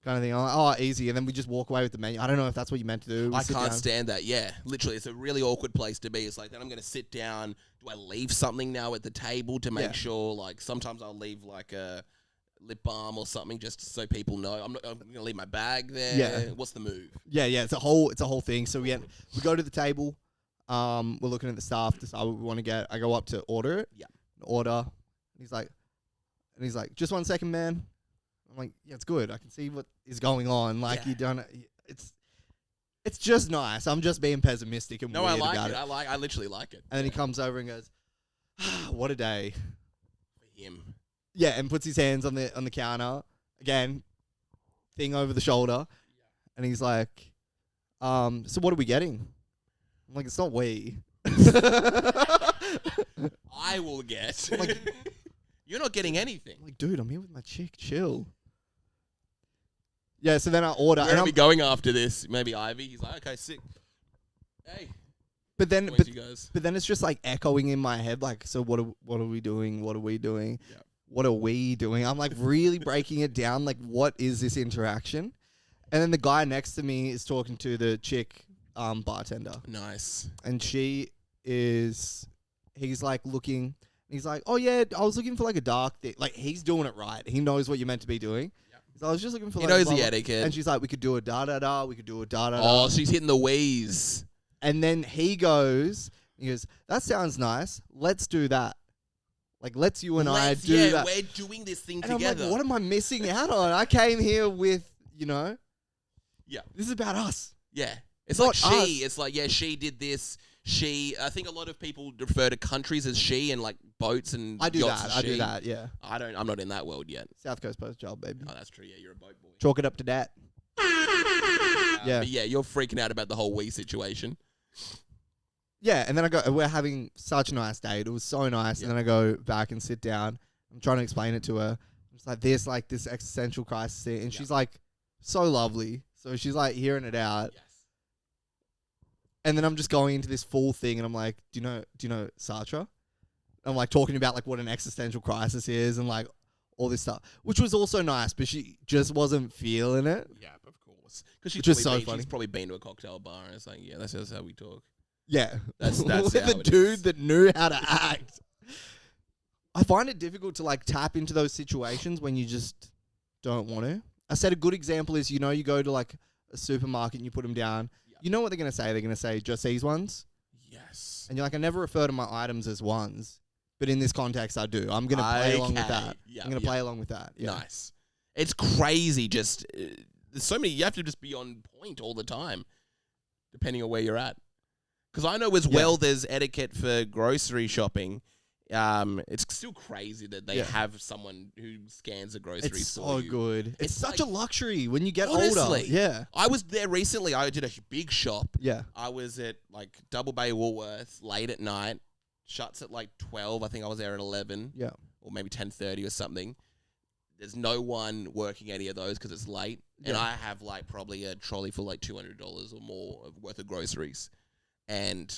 Kind of thing. I'm like, oh, easy. And then we just walk away with the menu. I don't know if that's what you meant to do. I can't stand that. Yeah, literally. It's a really awkward place to be. It's like, then I'm going to sit down. Do I leave something now at the table to make sure? Like, sometimes I'll leave like a lip balm or something just so people know. I'm going to leave my bag there. Yeah. What's the move? Yeah. It's a whole thing. So we go to the table. We're looking at the staff, decide what we want to get. I go up to order it. Yeah. Order. He's like, just 1 second, man. I'm like, yeah, it's good. I can see what is going on. Like you don't. It's just nice. I'm just being pessimistic and weird about it. I literally like it. And then he comes over and goes, "What a day for him." Yeah, and puts his hands on the counter again, thing over the shoulder, and he's like, "So what are we getting?" I'm like, "It's not we." I will get. Like, you're not getting anything. I'm like, dude, I'm here with my chick. Chill. Yeah, so then I order. Where are we going after this? Maybe Ivy. He's like, okay, sick. Hey. But then it's just like echoing in my head, like, so what are we doing? What are we doing? Yeah. What are we doing? I'm like really breaking it down. Like, what is this interaction? And then the guy next to me is talking to the chick bartender. Nice. And he's like looking. He's like, oh yeah, I was looking for like a dark thing. Like, he's doing it right. He knows what you're meant to be doing. So I was just looking for. He knows the etiquette. And she's like, we could do a da-da-da. We could do a da-da-da. Oh, she's hitting the wheeze. And then he goes, that sounds nice. Let's do that. Like, let's you and I do that. We're doing this thing and together. I'm like, what am I missing out on? I came here with, this is about us. Yeah. It's not like she. Us. It's like, she did this. She. I think a lot of people refer to countries as she and like boats and I do yachts that. as I she. do that, yeah. I'm not in that world yet. South Coast Post job, baby. Oh, that's true. Yeah, you're a boat boy. Chalk it up to that. Yeah. But yeah, you're freaking out about the whole we situation. Yeah, and then we're having such a nice date. It was so nice. Yeah. And then I go back and sit down. I'm trying to explain it to her. It's like this existential crisis thing. And she's like, so lovely. So she's like hearing it out. Yes. And then I'm just going into this full thing and I'm like, do you know Sartre? I'm like talking about like what an existential crisis is and like all this stuff, which was also nice, but she just wasn't feeling it. Yeah, of course. Because she's probably been to a cocktail bar and it's like, yeah, that's how we talk. Yeah. That's with a dude that knew how to act. I find it difficult to like tap into those situations when you just don't want to. I said a good example is, you go to like a supermarket and you put them down. You know what they're going to say? They're going to say, just these ones? Yes. And you're like, I never refer to my items as ones. But in this context, I do. I'm going to play along with that. I'm going to play along with that. Yeah. Nice. It's crazy. Just there's so many. You have to just be on point all the time, depending on where you're at. Because I know as well there's etiquette for grocery shopping. It's still crazy that they have someone who scans the groceries for you. It's so good. It's such a luxury when you get honestly, older. Yeah. I was there recently. I did a big shop. Yeah. I was at like Double Bay Woolworths late at night. Shuts at like 12. I think I was there at 11. Yeah. Or maybe 10:30 or something. There's no one working any of those because it's late. Yeah. And I have like probably a trolley for like $200 or more worth of groceries. And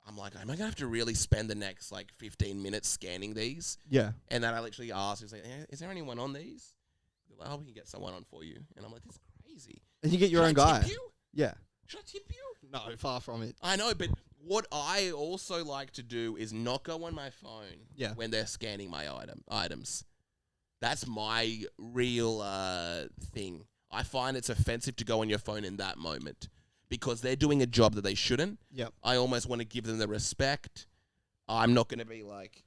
I'm like, am I going to have to really spend the next like 15 minutes scanning these? Yeah. And then I literally asked, like, is there anyone on these? They're like, oh, we can get someone on for you. And I'm like, this is crazy. And you get your Should own I guy. tip you? Yeah. Should I tip you? No, far from it. I know, but what I also like to do is not go on my phone when they're scanning my items. That's my real thing. I find it's offensive to go on your phone in that moment because they're doing a job that they shouldn't. Yep. I almost want to give them the respect. I'm not going to be like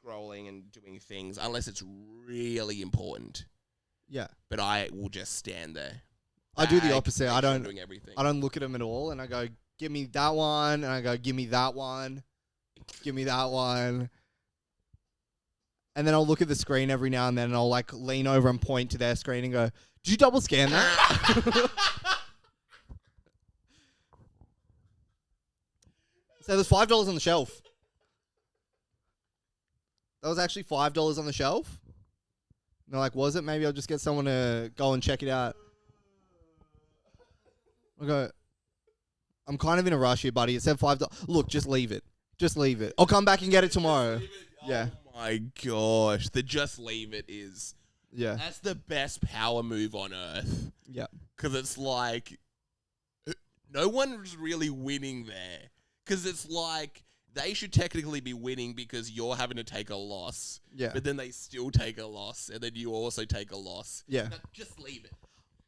scrolling and doing things unless it's really important. Yeah. But I will just stand there. I do the opposite. I don't doing everything. I don't look at them at all, and I go, give me that one, and I go, give me that one, give me that one. And then I'll look at the screen every now and then, and I'll like lean over and point to their screen and go, did you double scan that? So there's $5 on the shelf. That was actually $5 on the shelf. And they're like, was it? Maybe I'll just get someone to go and check it out. I go, I'm kind of in a rush here, buddy. It said $5. Look, just leave it. Just leave it. I'll come back and get it tomorrow. Yeah. Oh my gosh. The just leave it is. Yeah. That's the best power move on earth. Yeah. Because it's like, no one's really winning there. Because it's like, they should technically be winning because you're having to take a loss. Yeah. But then they still take a loss. And then you also take a loss. Yeah. No, just leave it.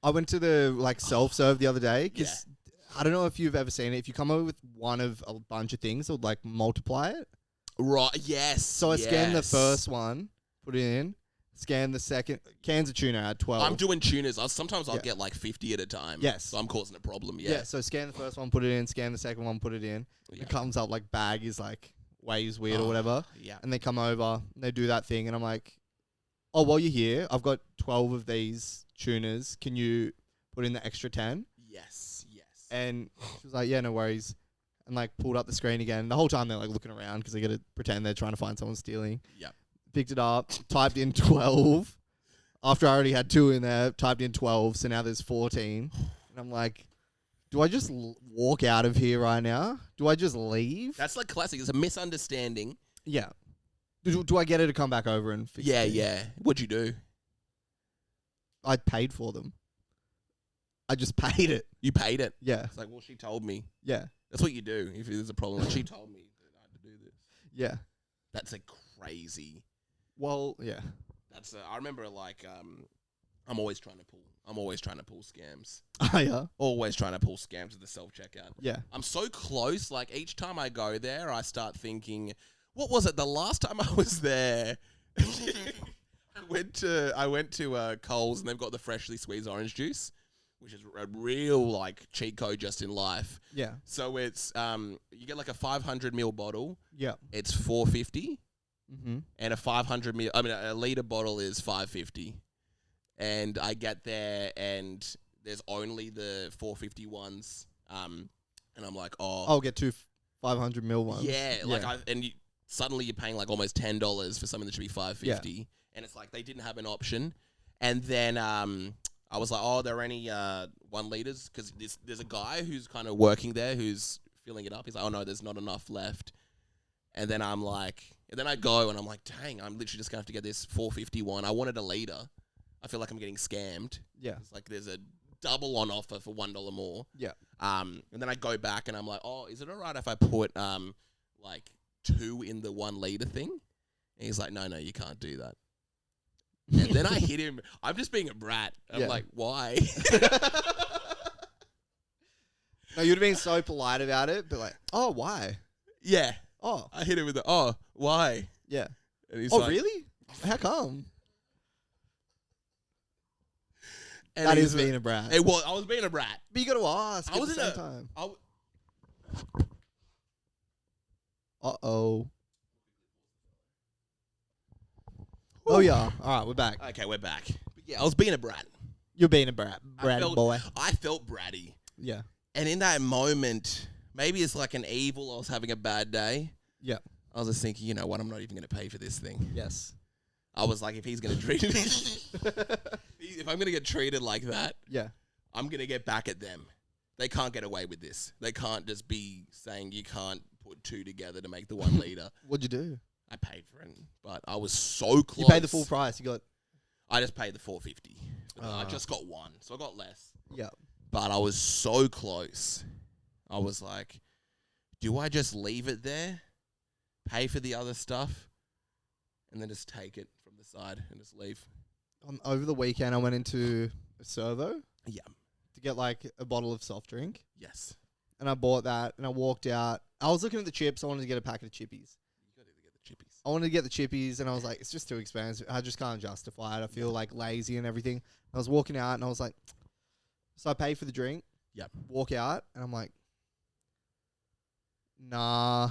I went to the like self-serve the other day because I don't know if you've ever seen it. If you come over with one of a bunch of things, it'll like multiply it. Right. Yes. So I scanned the first one, put it in, scan the second. Cans of tuna at 12. I'm doing tuners. Sometimes I'll get like 50 at a time. Yes. So I'm causing a problem. Yeah. So scan the first one, put it in. Scan the second one, put it in. Yeah. It comes up like bag is like weighs weird or whatever. Yeah. And they come over, and they do that thing, and I'm like, oh, while you're here, I've got 12 of these tunas. Can you put in the extra 10? Yes. Yes. And she was like, yeah, no worries. And like pulled up the screen again. The whole time they're like looking around because they got to pretend they're trying to find someone stealing. Yep. Picked it up, typed in 12. After I already had 2 in there, typed in 12. So now there's 14. And I'm like, do I just walk out of here right now? Do I just leave? That's like classic. It's a misunderstanding. Yeah. Do I get her to come back over and fix it? Yeah. What'd you do? I paid for them. I just paid it. You paid it. Yeah. It's like, well, she told me. Yeah. That's what you do if there's a problem. Like, she told me that I had to do this. Yeah. That's a crazy. Well, yeah. I remember like I'm always trying to pull scams. Oh, yeah. Always trying to pull scams with the self checkout. Yeah. I'm so close. Like each time I go there, I start thinking, what was it? The last time I was there, I went to Coles and they've got the freshly squeezed orange juice, which is a real like cheat code just in life. Yeah. So it's you get like a 500 ml bottle. Yeah. It's $4.50. Mm-hmm. And a liter bottle is $5.50. And I get there and there's only the $4.50 ones. And I'm like, oh, I'll get 2 500 ml ones. yeah, like suddenly you're paying like almost $10 for something that should be $5.50. Yeah. And it's like they didn't have an option. And then I was like, oh, are there any 1 liters? Because there's a guy who's kind of working there who's filling it up. He's like, oh no, there's not enough left. And then I'm like, and then I go and I'm like, dang, I'm literally just gonna have to get this $4.50 one. I wanted a liter. I feel like I'm getting scammed. Yeah. It's like there's a double on offer for $1 more. Yeah. And then I go back and I'm like, oh, is it alright if I put like 2 in the 1 liter thing? And he's like, no, you can't do that. And then I hit him. I'm just being a brat. I'm like, why? No, you'd have been so polite about it, but like, oh, why? Yeah. Oh. I hit him with why? Yeah. And he's Oh, like, really? How come? and That he's is being a brat. I was being a brat. But you got to ask I at was the in same a- time. I Uh-oh. Oh, yeah. All right, we're back. Okay, we're back. But yeah, I was being a brat. You're being a brat boy. I felt bratty. Yeah. And in that moment, maybe it's like an evil. I was having a bad day. Yeah. I was just thinking, you know what? I'm not even going to pay for this thing. Yes. I was like, if he's going to treat me, if I'm going to get treated like that, Yeah. I'm going to get back at them. They can't get away with this. They can't just be saying you can't put 2 together to make the 1 liter. What'd you do? I paid for it, but I was so close. You paid the full price. You got... I just paid the $4.50. I just got one, so I got less. Yeah. But I was so close. I was like, do I just leave it there, pay for the other stuff, and then just take it from the side and just leave? Over the weekend, I went into a servo. Yeah. To get like a bottle of soft drink. Yes. And I bought that and I walked out. I was looking at the chips. I wanted to get a packet of chippies. You got to get the chippies. I wanted to get the chippies and I was like, it's just too expensive. I just can't justify it. I feel like lazy and everything. I was walking out and I was like, so I pay for the drink. Yep. Walk out and I'm like, nah,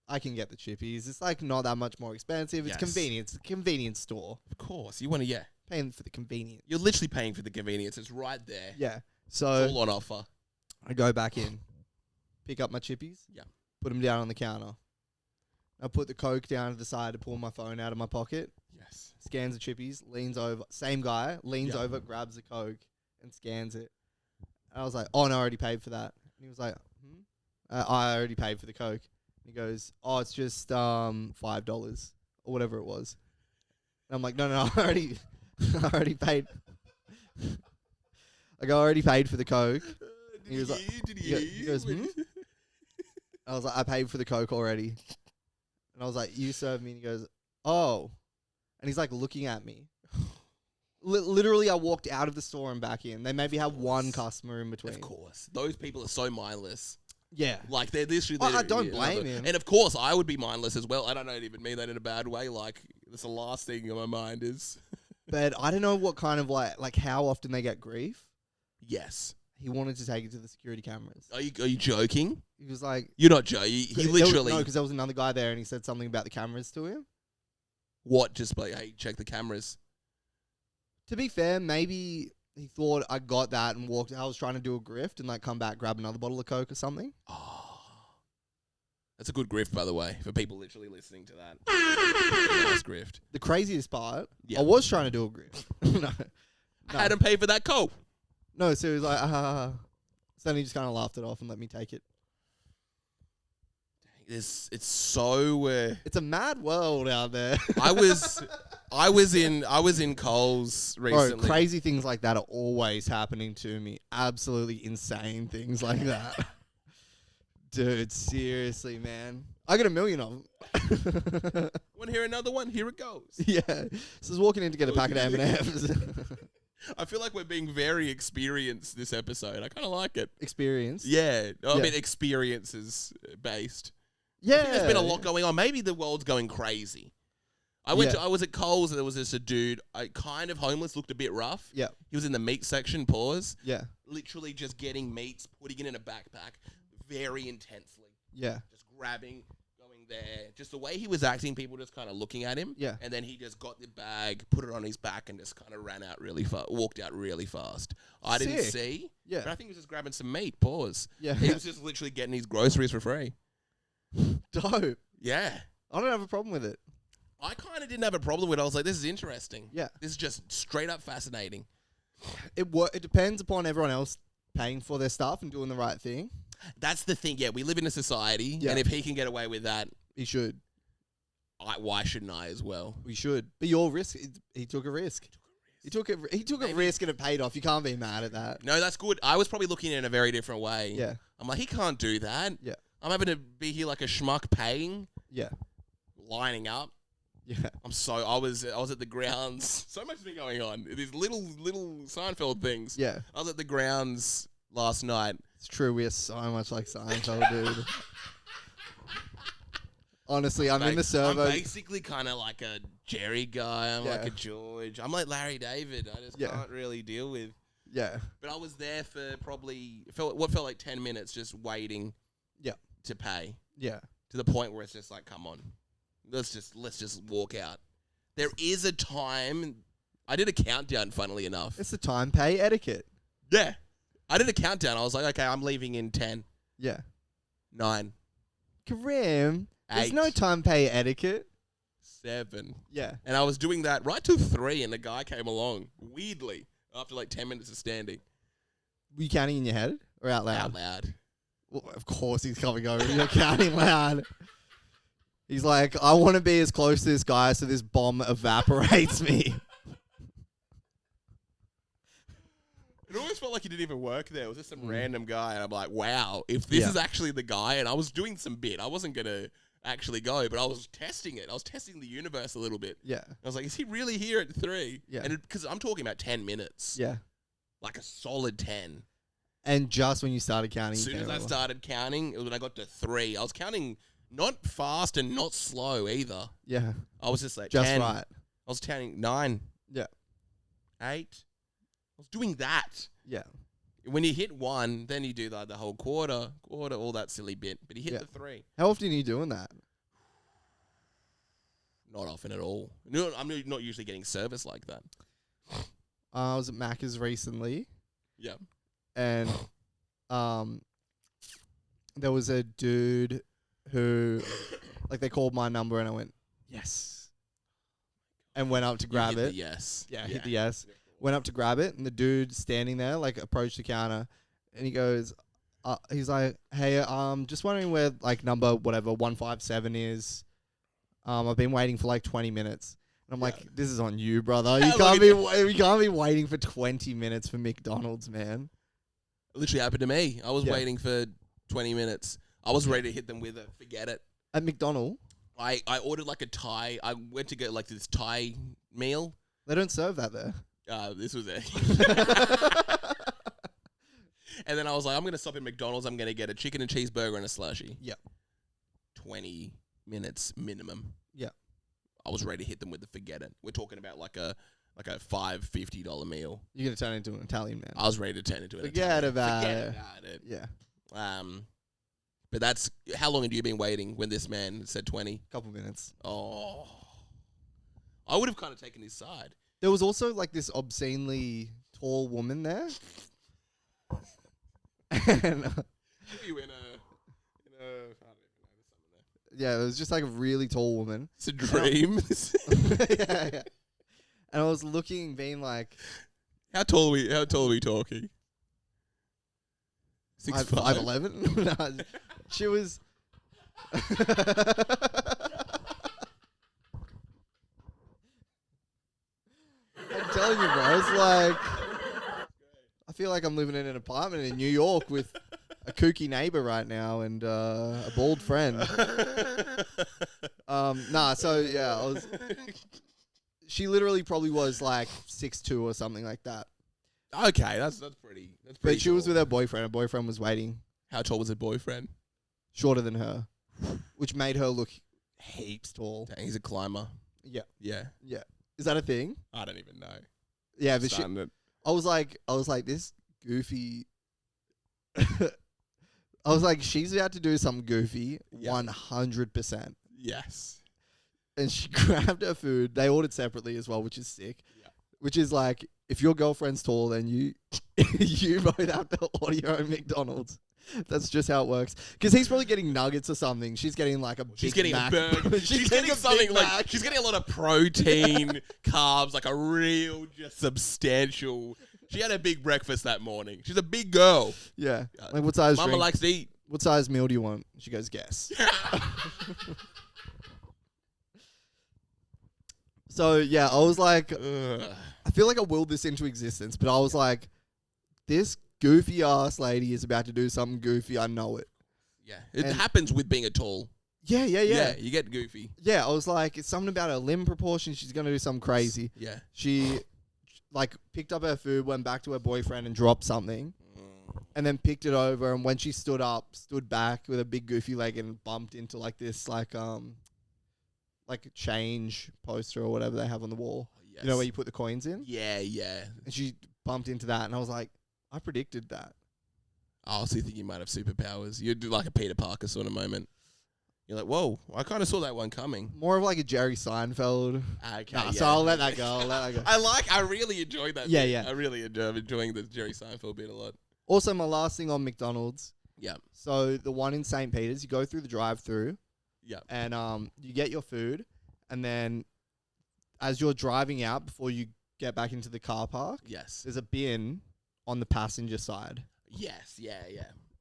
I can get the chippies. It's like not that much more expensive. It's convenience. It's a convenience store. Of course. You want to, yeah. Paying for the convenience. You're literally paying for the convenience. It's right there. Yeah. So it's all on offer. I go back in, pick up my chippies. Yeah. Put them down on the counter. I put the Coke down to the side to pull my phone out of my pocket. Yes. Scans the chippies, leans over. Same guy, leans over, grabs the Coke and scans it. And I was like, oh, no, I already paid for that. And he was like, I already paid for the Coke. And he goes, oh, it's just $5 or whatever it was. And I'm like, no, I already paid. I already paid for the Coke. He was like, he goes, I was like, I paid for the Coke already. And I was like, you served me. And he goes, oh. And he's like looking at me. Literally, I walked out of the store and back in. They maybe have one customer in between. Of course. Those people are so mindless. Yeah. Like, they're literally... I don't blame him. And of course, I would be mindless as well. I don't even mean that in a bad way. Like, that's the last thing on my mind is... But I don't know what kind of, like how often they get grief. Yes. He wanted to take it to the security cameras. Are you joking? He was like... You're not joking. He literally... No, because there was another guy there and he said something about the cameras to him. What? Just like, hey, check the cameras. To be fair, maybe he thought I got that and walked... I was trying to do a grift and like come back, grab another bottle of Coke or something. Oh. That's a good grift, by the way, for people literally listening to that. Nice grift. The craziest part, I was trying to do a grift. No. I had him pay for that Coke. No, so he was like, so then he just kind of laughed it off and let me take it. It's so... it's a mad world out there. I was in Coles recently. Bro, crazy things like that are always happening to me. Absolutely insane things like that. Dude, seriously, man. I got 1 million of them. Want to hear another one? Here it goes. Yeah. So I was walking in to get a packet of M&Ms. I feel like we're being very experienced this episode. I kind of like it. Experience? Yeah. I mean, experiences based. Yeah. I think there's been a lot going on. Maybe the world's going crazy. I was at Coles and there was just a dude, kind of homeless, looked a bit rough. Yeah. He was in the meat section, pause. Yeah. Literally just getting meats, putting it in a backpack very intensely. Yeah. Just grabbing, going there. Just the way he was acting, people just kind of looking at him. Yeah. And then he just got the bag, put it on his back and just kind of ran out really fast, walked out really fast. I didn't see. Yeah. But I think he was just grabbing some meat, pause. Yeah. He was just literally getting his groceries for free. Dope. Yeah. I don't have a problem with it. I kind of didn't have a problem with it. I was like, this is interesting. Yeah. This is just straight up fascinating. It depends upon everyone else paying for their stuff and doing the right thing. That's the thing. Yeah, we live in a society, and if he can get away with that, he should. Why shouldn't I as well? We should. But your risk, he took a risk. He took a risk and it paid off. You can't be mad at that. No, that's good. I was probably looking at it in a very different way. Yeah. I'm like, he can't do that. Yeah. I'm having to be here like a schmuck paying. Yeah. Lining up. Yeah. I was at the grounds. So much has been going on. These little Seinfeld things. Yeah. I was at the grounds last night. It's true. We are so much like Seinfeld, dude. Honestly, I'm in the servo. I'm basically kind of like a Jerry guy. I'm like a George. I'm like Larry David. I just can't really deal with. Yeah. But I was there for probably what felt like 10 minutes just waiting. Yeah. To pay. Yeah. To the point where it's just like, come on. Let's just walk out. There is a time. I did a countdown, funnily enough. It's the time pay etiquette. Yeah. I did a countdown. I was like, okay, I'm leaving in 10. Yeah. 9. Kareem, there's 8. no time pay etiquette. 7. Yeah. And I was doing that right till 3, and the guy came along, weirdly, after like 10 minutes of standing. Were you counting in your head or out loud? Out loud. Well, of course he's coming over. You're counting loud. He's like, I want to be as close to this guy so this bomb evaporates me. It always felt like he didn't even work there. It was just some random guy. And I'm like, wow, if this is actually the guy, and I was doing some bit, I wasn't going to actually go, but I was testing it. I was testing the universe a little bit. Yeah. I was like, is he really here at 3? Yeah. And because I'm talking about 10 minutes. Yeah. Like a solid 10. And just when you started counting. As soon as I started counting, it was when I got to 3. I was counting not fast and not slow either. Yeah. I was just like just 10. right. I was counting 9. Yeah. 8. I was doing that. Yeah. When you hit 1, then you do the whole quarter, all that silly bit. But he hit the 3. How often are you doing that? Not often at all. No, I'm not usually getting service like that. I was at Macca's recently. Yeah. And there was a dude who, like, they called my number and I went, yes. And went up to grab it. Yes. Yeah, hit the yes. Went up to grab it, and the dude standing there, like, approached the counter, and he goes, he's like, hey, just wondering where, like, number whatever 157 is. I've been waiting for like 20 minutes. And I'm like, this is on you, brother. You can't be waiting for 20 minutes for McDonald's, man. It literally happened to me. I was waiting for 20 minutes. I was ready to hit them with a forget it. At McDonald's? I ordered like a Thai. I went to get like this Thai meal. They don't serve that there. This was it. And then I was like, I'm going to stop at McDonald's. I'm going to get a chicken and cheeseburger and a slushie. Yeah. 20 minutes minimum. Yeah. I was ready to hit them with the forget it. We're talking about like a $5.50 meal. You're going to turn into an Italian man. I was ready to turn into an Forget Italian. about Forget it. about it. Yeah. But that's how long had you been waiting when this man said 20? Couple minutes. Oh, I would have kind of taken his side. There was also like this obscenely tall woman there. And, You in a I don't even know, there's something there. yeah, it was just like a really tall woman. It's a dream. Yeah. And I was looking, being like, How tall are we talking? 6'5". 5'11". No, she was. I'm telling you, bro. It's like, I feel like I'm living in an apartment in New York with a kooky neighbor right now and a bald friend. So yeah, I was. She literally probably was like 6'2" or something like that. Okay, that's pretty. But she was tall. with her boyfriend. Her boyfriend was waiting. How tall was her boyfriend? Shorter than her, which made her look heaps tall. Dang, he's a climber. Yeah. Yeah. Yeah. Is that a thing? I don't even know. Yeah, but I was like, this goofy. I was like, she's about to do something goofy, 100%. Yes. And she grabbed her food. They ordered separately as well, which is sick. Yeah. Which is like, if your girlfriend's tall, then you both have to order your own McDonald's. That's just how it works. Because he's probably getting nuggets or something. She's getting like a She's Big getting Mac. a burger. She's getting something like she's getting a lot of protein, carbs, like a real just substantial. She had a big breakfast that morning. She's a big girl. Yeah. Like, what size Mama drink? likes to eat. What size meal do you want? She goes, guess. So yeah, I was like, I feel like I willed this into existence, but I was like, this goofy ass lady is about to do something goofy. I know it. Yeah, it happens with being a tall. Yeah. You get goofy. Yeah, I was like, it's something about her limb proportion. She's gonna do something crazy. Yeah. She like picked up her food, went back to her boyfriend and dropped something, and then picked it over. And when she stood up, stood back with a big goofy leg and bumped into like this like change poster or whatever they have on the wall. Yes. You know where you put the coins in? Yeah. And she bumped into that, and I was like, I predicted that. I also think you might have superpowers. You'd do like a Peter Parker sort of moment. You're like, whoa, I kind of saw that one coming. More of like a Jerry Seinfeld. Okay, Nah, yeah. so I'll let that go. I really enjoyed that. Yeah, bit. yeah. I really enjoying the Jerry Seinfeld bit a lot. Also, my last thing on McDonald's. Yeah. So the one in St. Peter's, you go through the drive-through. Yeah. And you get your food, and then as you're driving out before you get back into the car park, Yes. there's a bin on the passenger side. Yes. Yeah.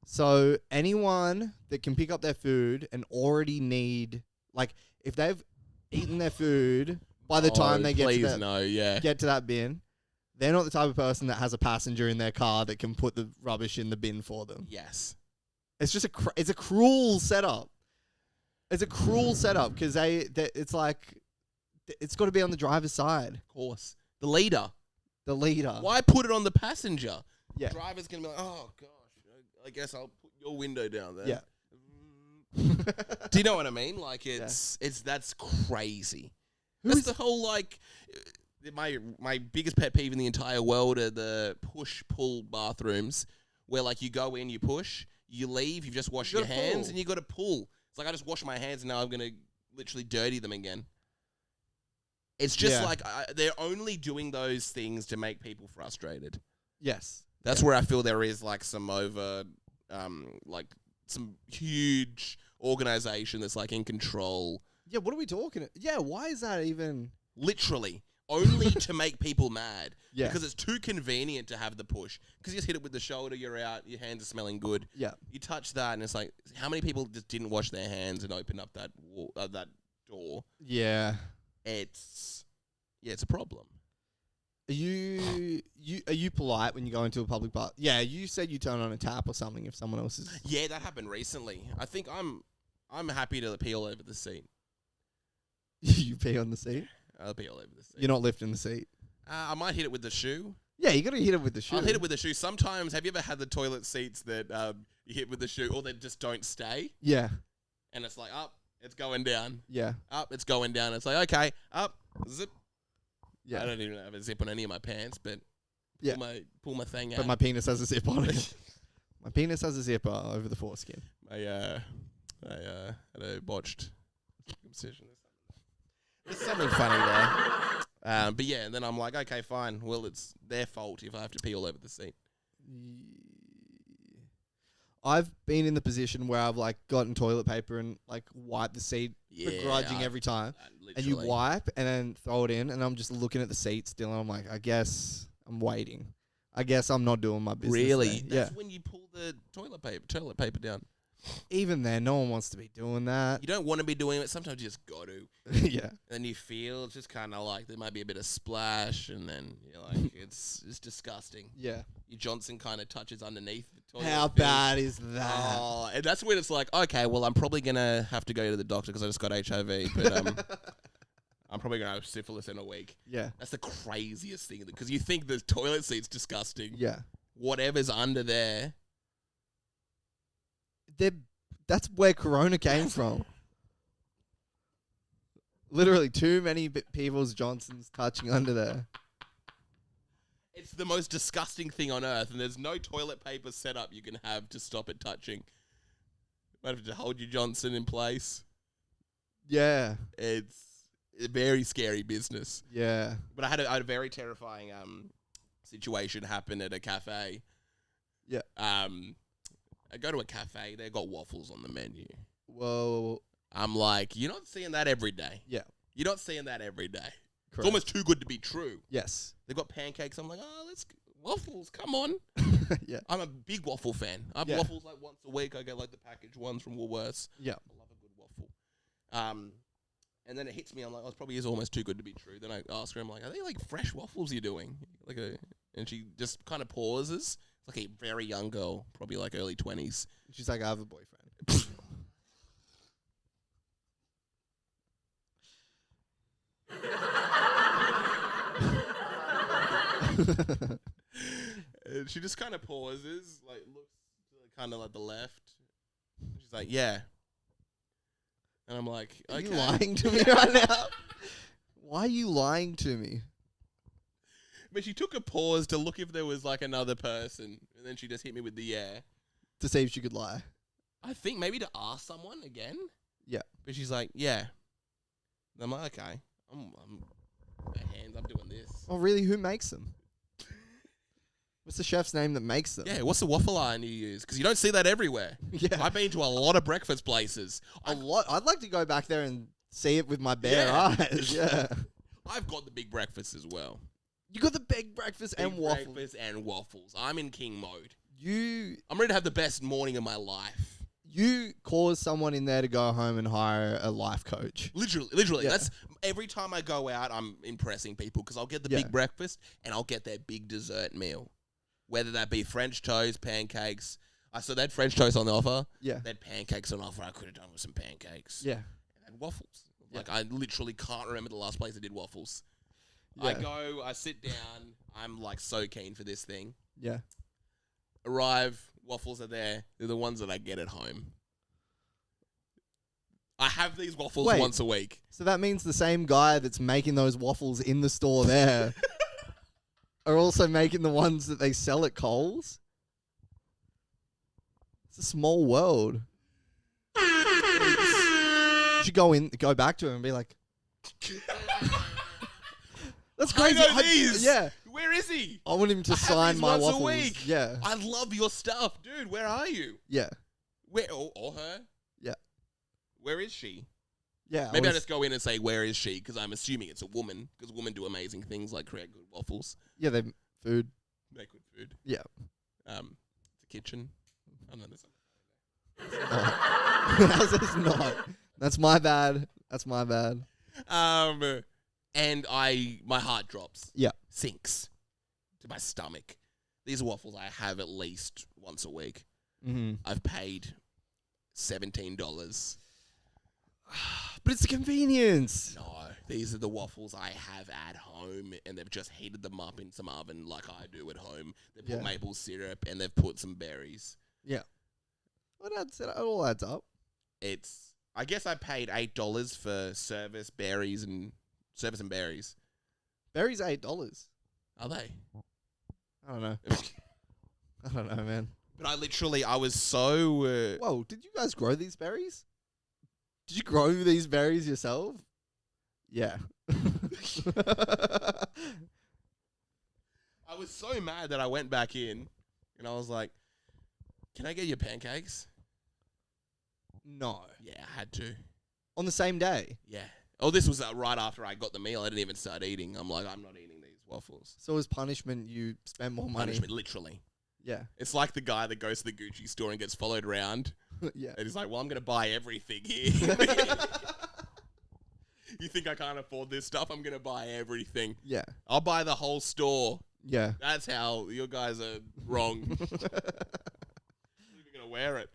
So anyone that can pick up their food and already need, like, if they've eaten their food by the time they get to get to that bin, They're not the type of person that has a passenger in their car that can put the rubbish in the bin for them. Yes. It's just it's a cruel setup. It's a cruel setup because it's like it's got to be on the driver's side. Of course. The leader. Why put it on the passenger? Yeah. The driver's going to be like, oh, gosh, I guess I'll put your window down there. Yeah. Do you know what I mean? Like, that's crazy. That's the whole, like, my biggest pet peeve in the entire world are the push-pull bathrooms where, like, you go in, you push, you leave, you've just washed your hands, and you got to pull. It's like I just washed my hands, and now I'm going to literally dirty them again. It's just like they're only doing those things to make people frustrated. Yes. That's where I feel there is, like, some like, some huge organization that's, like, in control. Yeah, what are we talking? Yeah, why is that even? Literally. Only to make people mad. Yeah. Because it's too convenient to have the push. Because you just hit it with the shoulder, you're out, your hands are smelling good. Yeah. You touch that, and it's like, how many people just didn't wash their hands and open up that that door? Yeah. It's a problem. Are you polite when you go into a public bath? Yeah, you said you turn on a tap or something if someone else is. Yeah, that happened recently. I think I'm happy to pee all over the seat. You pee on the seat? I'll pee all over the seat. You're not lifting the seat? I might hit it with the shoe. Yeah, you got to hit it with the shoe. I'll hit it with the shoe. Sometimes, have you ever had the toilet seats that you hit with the shoe or they just don't stay? Yeah. And it's like, up, it's going down. Yeah. Up, it's going down. It's like, okay, up, zip. Yeah. I don't even have a zip on any of my pants, but pull my thing out. But my penis has a zip on it. My penis has a zipper over the foreskin. I had a botched circumcision. There's something funny there. But yeah, and then I'm like, okay, fine. Well, it's their fault if I have to pee all over the seat. I've been in the position where I've like gotten toilet paper and like wiped the seat begrudging every time. And you wipe and then throw it in, and I'm just looking at the seat still, and I'm like, I guess I'm waiting. I guess I'm not doing my business. Really? That's when you pull the toilet paper down. Even then, no one wants to be doing that. You don't want to be doing it. Sometimes you just got to. Yeah. And you feel it's just kind of like there might be a bit of splash, and then you're like, it's disgusting. Yeah. Your Johnson kind of touches underneath the toilet. How bad is that? Oh, and that's when it's like, okay, well, I'm probably going to have to go to the doctor because I just got HIV, but I'm probably going to have syphilis in a week. Yeah. That's the craziest thing because you think the toilet seat's disgusting. Yeah. Whatever's under there. That's where Corona came from. Literally, too many people's Johnsons touching under there. It's the most disgusting thing on earth, and there's no toilet paper setup you can have to stop it touching. You might have to hold your Johnson in place. Yeah. It's a very scary business. Yeah. But I had a very terrifying situation happen at a cafe. Yeah. I go to a cafe, they've got waffles on the menu. Whoa. I'm like, you're not seeing that every day. Yeah. You're not seeing that every day. Correct. It's almost too good to be true. Yes. They've got pancakes. I'm like, waffles, come on. Yeah. I'm a big waffle fan. I have waffles like once a week. I get like the packaged ones from Woolworths. Yeah. I love a good waffle. And then it hits me. I'm like, it probably is almost too good to be true. Then I ask her, I'm like, are they like fresh waffles you're doing? And she just kind of pauses. It's like a very young girl, probably like early 20s. She's like, I have a boyfriend. And she just kind of pauses, like looks to kind of like the left. She's like, yeah. And I'm like, okay. Are you lying to me right now? Why are you lying to me? But she took a pause to look if there was like another person, and then she just hit me with the yeah. To see if she could lie. I think maybe to ask someone again. Yeah. But she's like, yeah. And I'm like, okay. I'm doing this. Oh, really? Who makes them? What's the chef's name that makes them? Yeah, what's the waffle iron you use? Because you don't see that everywhere. Yeah. I've been to a lot of breakfast places. A lot. I'd like to go back there and see it with my bare eyes. Yeah. I've got the big breakfast as well. You got the big breakfast and waffles. Breakfast and waffles. I'm in king mode. I'm ready to have the best morning of my life. You cause someone in there to go home and hire a life coach. Literally. Yeah. That's every time I go out, I'm impressing people because I'll get the Yeah. big breakfast and I'll get their big dessert meal, whether that be French toast, pancakes. I saw that French toast on the offer. Yeah. They had pancakes on offer. I could have done with some pancakes. Yeah. And waffles. Yeah. Like I literally can't remember the last place I did waffles. Yeah. I go, I sit down. I'm like so keen for this thing. Yeah. Arrive, waffles are there. They're the ones that I get at home. I have these waffles Wait. once a week. So that means the same guy that's making those waffles in the store there are also making the ones that they sell at Coles? It's a small world. You should go back to him and be like, that's crazy. I know these. Yeah. Where is he? I want him to I have sign these my once a waffles. week. Yeah. I love your stuff, dude. Where are you? Yeah. Where or her? Yeah. Where is she? Yeah. Maybe I just go in and say, "Where is she?" Because I'm assuming it's a woman. Because women do amazing things like create good waffles, Yeah, they food. make good food. Yeah. It's a kitchen. I don't know. That's not. That's my bad. That's my bad. And my heart drops. Yeah. Sinks to my stomach. These waffles I have at least once a week. Mm-hmm. I've paid $17. But it's a convenience. No, these are the waffles I have at home, and they've just heated them up in some oven like I do at home. They put Yeah. maple syrup and they've put some berries. Yeah. It all adds up. I guess I paid $8 for service and berries. Berries $8. Are they? I don't know. I don't know, man. But I was so. Whoa, did you guys grow these berries? Did you grow these berries yourself? Yeah. I was so mad that I went back in and I was like, "Can I get your pancakes?" No. Yeah, I had to. On the same day. Yeah. Oh, this was right after I got the meal. I didn't even start eating. I'm like, I'm not eating these waffles. So as punishment, you spend more money. Punishment, literally. Yeah. It's like the guy that goes to the Gucci store and gets followed around. Yeah. And he's like, well, I'm going to buy everything here. You think I can't afford this stuff? I'm going to buy everything. Yeah. I'll buy the whole store. Yeah. That's how you guys are wrong. I'm not even going to wear it.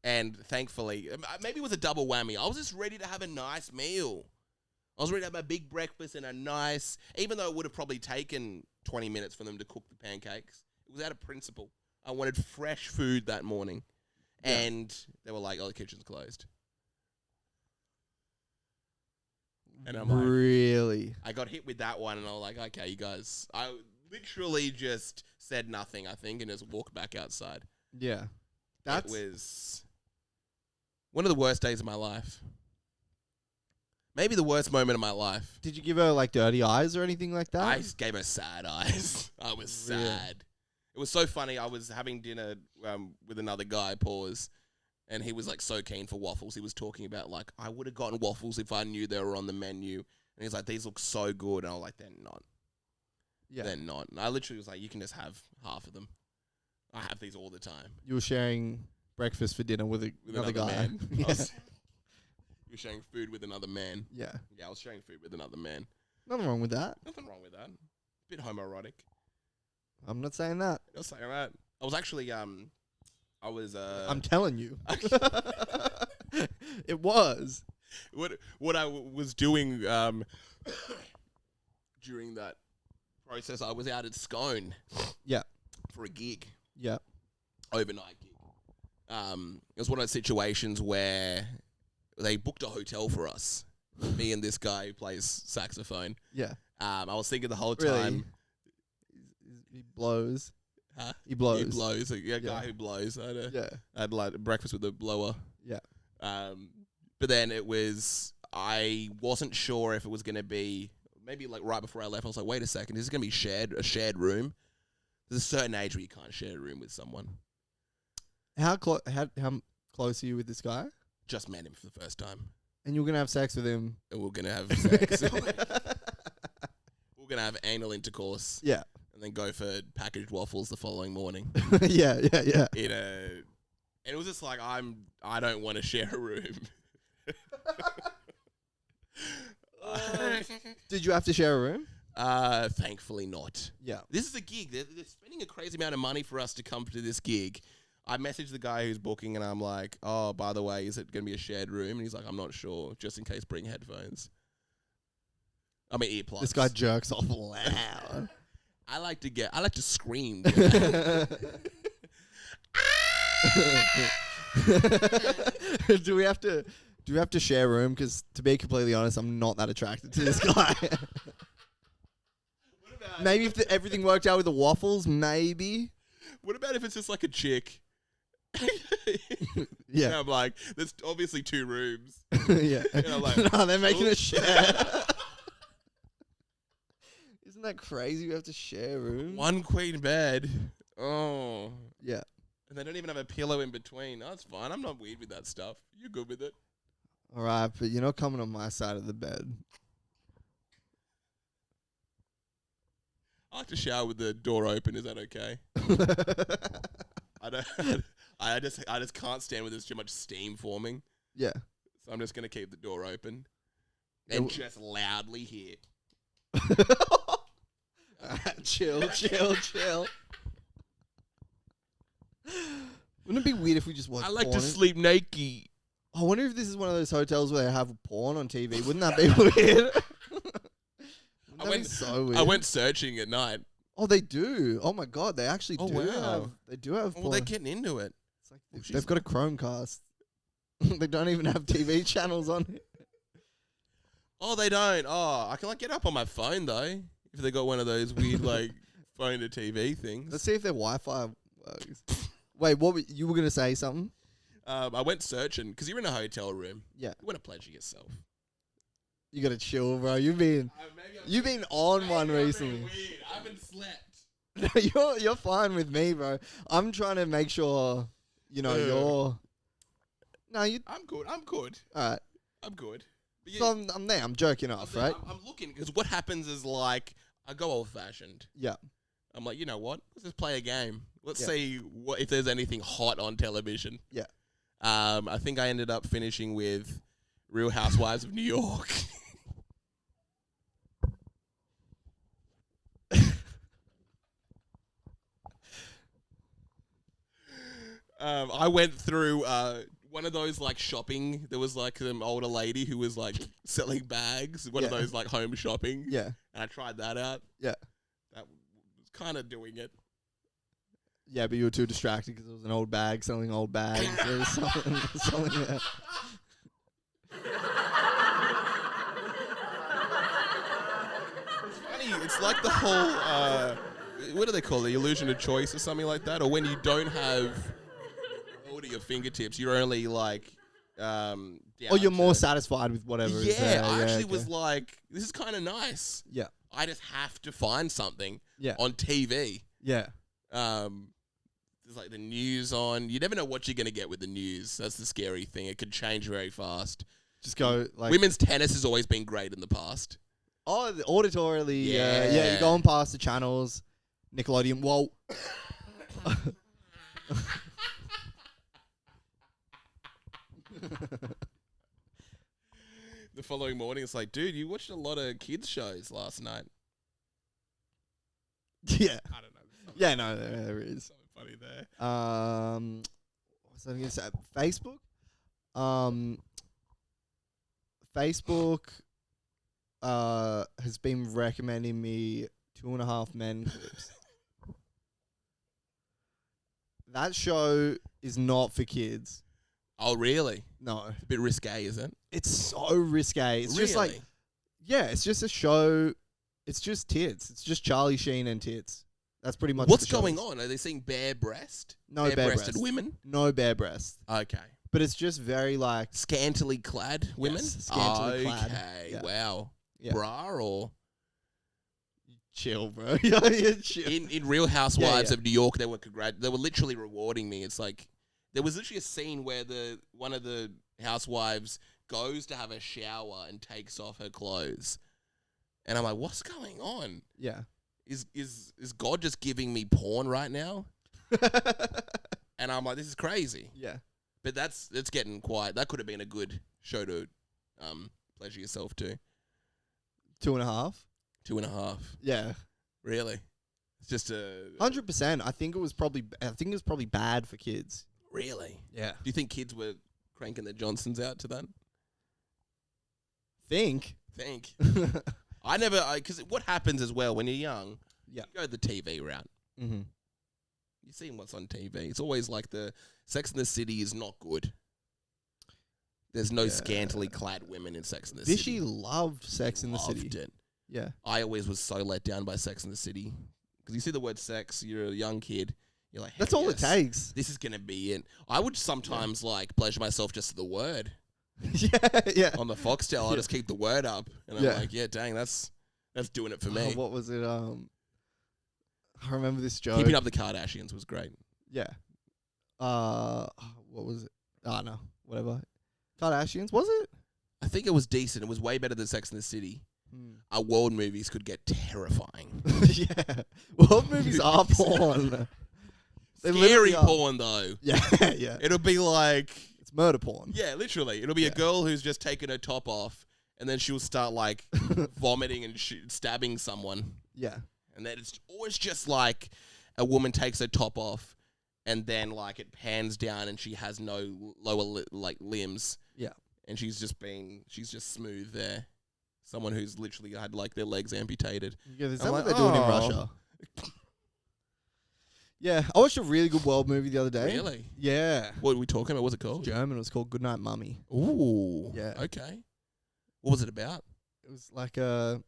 And thankfully, maybe it was a double whammy. I was just ready to have a nice meal. I was ready to have a big breakfast and a nice, even though it would have probably taken 20 minutes for them to cook the pancakes. It was out of principle. I wanted fresh food that morning. Yeah. And they were like, oh, the kitchen's closed. And I'm like, really? I got hit with that one and I was like, okay, you guys. I literally just said nothing, I think, and just walked back outside. Yeah. It was one of the worst days of my life. Maybe the worst moment of my life. Did you give her like dirty eyes or anything like that? I just gave her sad eyes. I was Really? sad. It was so funny. I was having dinner with another guy, Pause, and he was like so keen for waffles. He was talking about like, I would have gotten waffles if I knew they were on the menu. And he's like, these look so good. And I was like, they're not. Yeah. They're not. And I literally was like, you can just have half of them. I have these all the time. You were sharing breakfast for dinner with another guy. Man. Yeah. You were sharing food with another man. Yeah. Yeah, I was sharing food with another man. Nothing wrong with that. Nothing wrong with that. Bit homoerotic. I'm not saying that. I'll say that. I was actually I'm telling you. It was. What I was doing during that process, I was out at Scone. Yeah. For a gig. Yeah. Overnight gig. It was one of those situations where they booked a hotel for us. Me and this guy who plays saxophone. Yeah. I was thinking the whole Really? time. He blows. Huh? He blows. He blows. A guy Yeah. who blows. Yeah. I had like breakfast with a blower. Yeah. But then I wasn't sure if it was going to be, maybe like right before I left, I was like, wait a second, is this going to be a shared room? There's a certain age where you can't share a room with someone. How close are you with this guy? Just met him for the first time. And you're going to have sex with him? And we're going to have sex. We're going to have anal intercourse. Yeah. And then go for packaged waffles the following morning. Yeah. In a And it was just like, I don't want to share a room. Did you have to share a room? Thankfully not. Yeah. This is a gig. They're spending a crazy amount of money for us to come to this gig. I messaged the guy who's booking and I'm like, oh, by the way, is it going to be a shared room? And he's like, I'm not sure. Just in case, bring headphones. I mean, earplugs. This guy jerks off loud. I like to scream. Do we have to share a room? Because to be completely honest, I'm not that attracted to this guy. Maybe if everything worked out with the waffles, maybe. What about if it's just like a chick? Yeah. And I'm like, there's obviously 2 rooms. Yeah. And I'm like, no, they're making a share. Isn't that crazy? We have to share a room. 1 queen bed. Oh. Yeah. And they don't even have a pillow in between. No, it's fine. I'm not weird with that stuff. You're good with it. All right, but you're not coming on my side of the bed. I like to shower with the door open. Is that okay? I just can't stand when there's too much steam forming. Yeah. So I'm just gonna keep the door open and just loudly hear. Chill. Wouldn't it be weird if we just watched I like porn? to sleep naked. I wonder if this is one of those hotels where they have porn on TV. Wouldn't that be weird? So weird. I went searching at night. Oh, they do. Oh my god, they actually Oh, do wow. They do have porn. Well, they're getting into it. It's like they've got a Chromecast. They don't even have TV channels on it. Oh, they don't. Oh, I can get up on my phone though. If they got one of those weird phone to TV things. Let's see if their Wi-Fi works. Wait, you were gonna say something? I went searching because you're in a hotel room. Yeah. You want to pleasure yourself. You gotta chill, bro. You've been on one recently. Weird. I haven't slept. No, you're fine with me, bro. I'm trying to make sure you're. No, you. I'm good. All right. I'm good. But So I'm there. I'm jerking off, right? I'm looking because what happens is I go old fashioned. Yeah. I'm like, you know what? Let's just play a game. Let's Yeah. see if there's anything hot on television. Yeah. I think I ended up finishing with Real Housewives of New York. I went through one of those shopping. There was some older lady who was selling bags. One of Yeah. those home shopping. Yeah. And I tried that out. Yeah. That was kind of doing it. Yeah, but you were too distracted because it was an old bag selling old bags. There was something there. It's funny. It's like the whole what do they call it? The illusion of choice or something like that. Or when you don't have all at your fingertips, you're only down Or you're more to- satisfied with whatever. is Yeah, there. I actually okay. was like, this is kind of nice. Yeah. I just have to find something Yeah. on TV. Yeah. There's the news on. You never know what you're going to get with the news. That's the scary thing. It could change very fast. Just go Women's tennis has always been great in the past. Oh, auditorily. Yeah. Yeah. You're going past the channels. Nickelodeon. Whoa. The following morning, it's like, dude, you watched a lot of kids shows last night. Yeah. I don't know. Yeah, no, there is. Something funny there. What's I going to say? Facebook? Facebook has been recommending me 2.5 Men clips. That show is not for kids. Oh, really? No. It's a bit risque, is it? It's so risque. It's just Really? it's just a show. It's just tits. It's just Charlie Sheen and tits. That's pretty much What's the show going is. on? Are they seeing bare breast? No bare Bare-breasted breast. women? No bare breast. Okay. But it's just very Scantily clad women? Yes, scantily clad. Okay, Yeah. wow. Yeah. Bra or... chill, bro. Yeah, chill. In Real Housewives yeah. of New York, they were literally rewarding me. It's there was literally a scene where one of the housewives goes to have a shower and takes off her clothes, and I'm like, what's going on? Yeah. Is God just giving me porn right now? And I'm like, this is crazy. Yeah. But that's getting quiet. That could have been a good show to pleasure yourself to. 2.5. 2.5. Yeah. Really? It's just a 100%. I think it was probably bad for kids. Really? Yeah. Do you think kids were cranking the Johnsons out to that? Think. I never, because what happens as well when you're young, Yeah. you go the TV route. Mm-hmm. You see what's on TV. It's always like the Sex and the City is not good. There's no scantily clad women in Sex and the City. Vishy loved Sex in the City. Loved it. Yeah. I always was so let down by Sex and the City. Because you see the word sex, you're a young kid, you're like, that's all it takes. This is going to be it. I would sometimes like pleasure myself just to the word. yeah. On the Foxtel, I'll just keep the word up. And I'm like, yeah, dang, that's doing it for me. What was it? I remember this joke. Keeping Up the Kardashians was great. Yeah. What was it? Oh, no. Whatever. Kardashians, was it? I think it was decent. It was way better than Sex and the City. Our world movies could get terrifying. Yeah. World movies are porn. Scary porn, though. Yeah, yeah. It'll be like... It's murder porn. Yeah, literally. It'll be a girl who's just taken her top off, and then she'll start, like, vomiting and stabbing someone. Yeah. And then it's always just, like, a woman takes her top off, and then, like, it pans down, and she has no lower, limbs. Yeah. And she's just smooth there. Someone who's literally had, like, their legs amputated. Yeah, is that what they're doing in Russia? Yeah, I watched a really good world movie the other day. Really? Yeah. What are we talking about? What's it called? German. It was called Goodnight Mummy. Ooh. Yeah. Okay. What was it about? It was like a...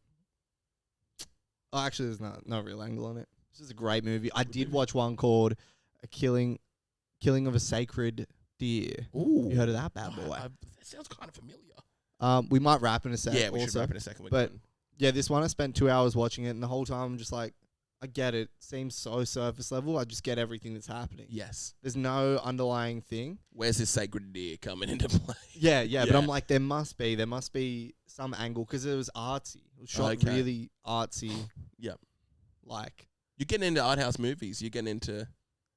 Oh, actually, there's no real angle on it. This is a great movie. I did watch one called A Killing of a Sacred Deer. Ooh. You heard of that bad boy? That sounds kind of familiar. We might wrap in a second. Yeah, we should wrap in a second. But yeah, this one I spent 2 hours watching it, and the whole time I'm just like, I get it. Seems so surface level. I just get everything that's happening. Yes. There's no underlying thing. Where's this sacred deer coming into play? Yeah. But I'm like, there must be some angle because it was artsy. It was shot really artsy. Yep. Like you're getting into art house movies. You're getting into.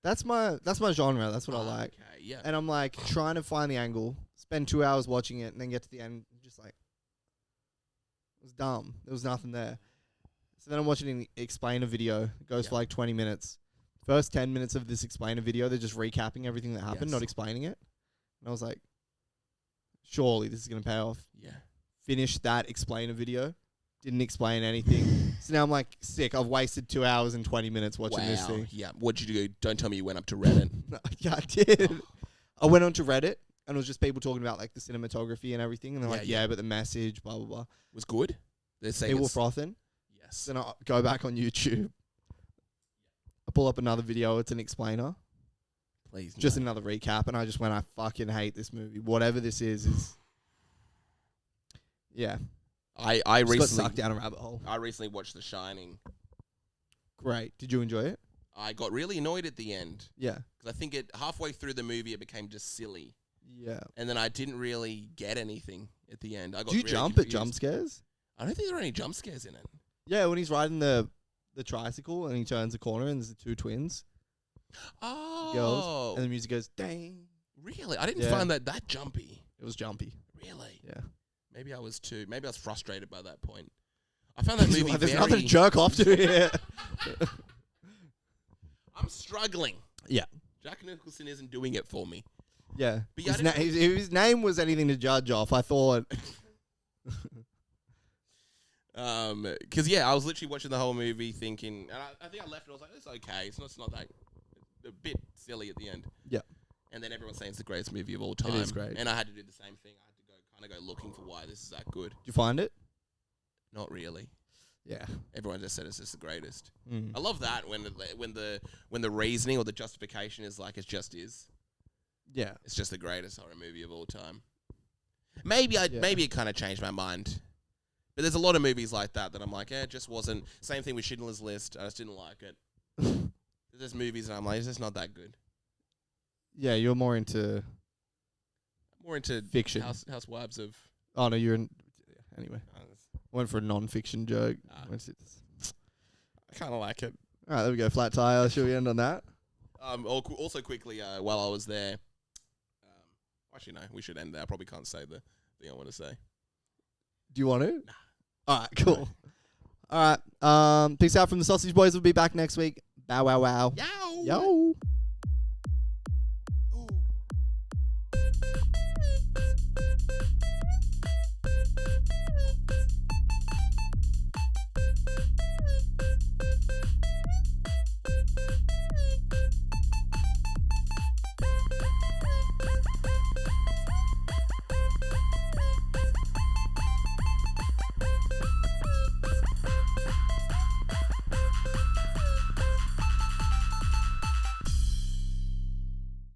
That's my genre. That's what I like. Okay. Yeah. And I'm like trying to find the angle. Spend 2 hours watching it, and then get to the end, just like it was dumb. There was nothing there. So then I'm watching an explainer video. It goes for like 20 minutes. First 10 minutes of this explainer video, they're just recapping everything that happened, not explaining it. And I was like, surely this is going to pay off. Yeah. Finished that explainer video. Didn't explain anything. So now I'm like sick. I've wasted 2 hours and 20 minutes watching this thing. Yeah. What'd you do? Don't tell me you went up to Reddit. Yeah, I did. I went onto Reddit, and it was just people talking about like the cinematography and everything. And they're like, but the message, blah, blah, blah. Was good? They're saying people frothing. Yes. Then I go back on YouTube. I pull up another video. It's an explainer. Please. Just another recap. And I just went, I fucking hate this movie. Whatever this is. Yeah. I recently got sucked down a rabbit hole. I recently watched The Shining. Great. Did you enjoy it? I got really annoyed at the end. Yeah. Because I think halfway through the movie, it became just silly. Yeah. And then I didn't really get anything at the end. I got Do you really jump confused. at jump scares? I don't think there are any jump scares in it. Yeah, when he's riding the tricycle and he turns the corner and there's the two twins. Oh. Girls. And the music goes, dang. Really? I didn't find that jumpy. It was jumpy. Really? Yeah. Maybe I was frustrated by that point. I found that movie There's nothing to jerk off to here. I'm struggling. Yeah. Jack Nicholson isn't doing it for me. Yeah. But if his name was anything to judge off, I thought... Because I was literally watching the whole movie thinking, and I think I left it. I was like, "It's okay. It's not that a bit silly at the end." Yeah. And then everyone's saying it's the greatest movie of all time. It is great. And I had to do the same thing. I had to go looking for why this is that good. Did you find it? Not really. Yeah. Everyone just said it's just the greatest. Mm. I love that when the reasoning or the justification is like it just is. Yeah. It's just the greatest horror movie of all time. Maybe it kind of changed my mind. But there's a lot of movies like that I'm like, it just wasn't. Same thing with Schindler's List. I just didn't like it. There's movies and I'm like, it's just not that good. Yeah, you're more into fiction. Housewives of... Oh, no, you're in... Anyway. Went for a non-fiction joke. I kind of like it. All right, there we go. Flat tire. Shall we end on that? Also quickly, while I was there, actually no, we should end there. I probably can't say the thing I want to say. Do you want to? Nah. All right, cool. All right. Peace out from the Sausage Boys. We'll be back next week. Bow, wow, wow. Yow! Yo.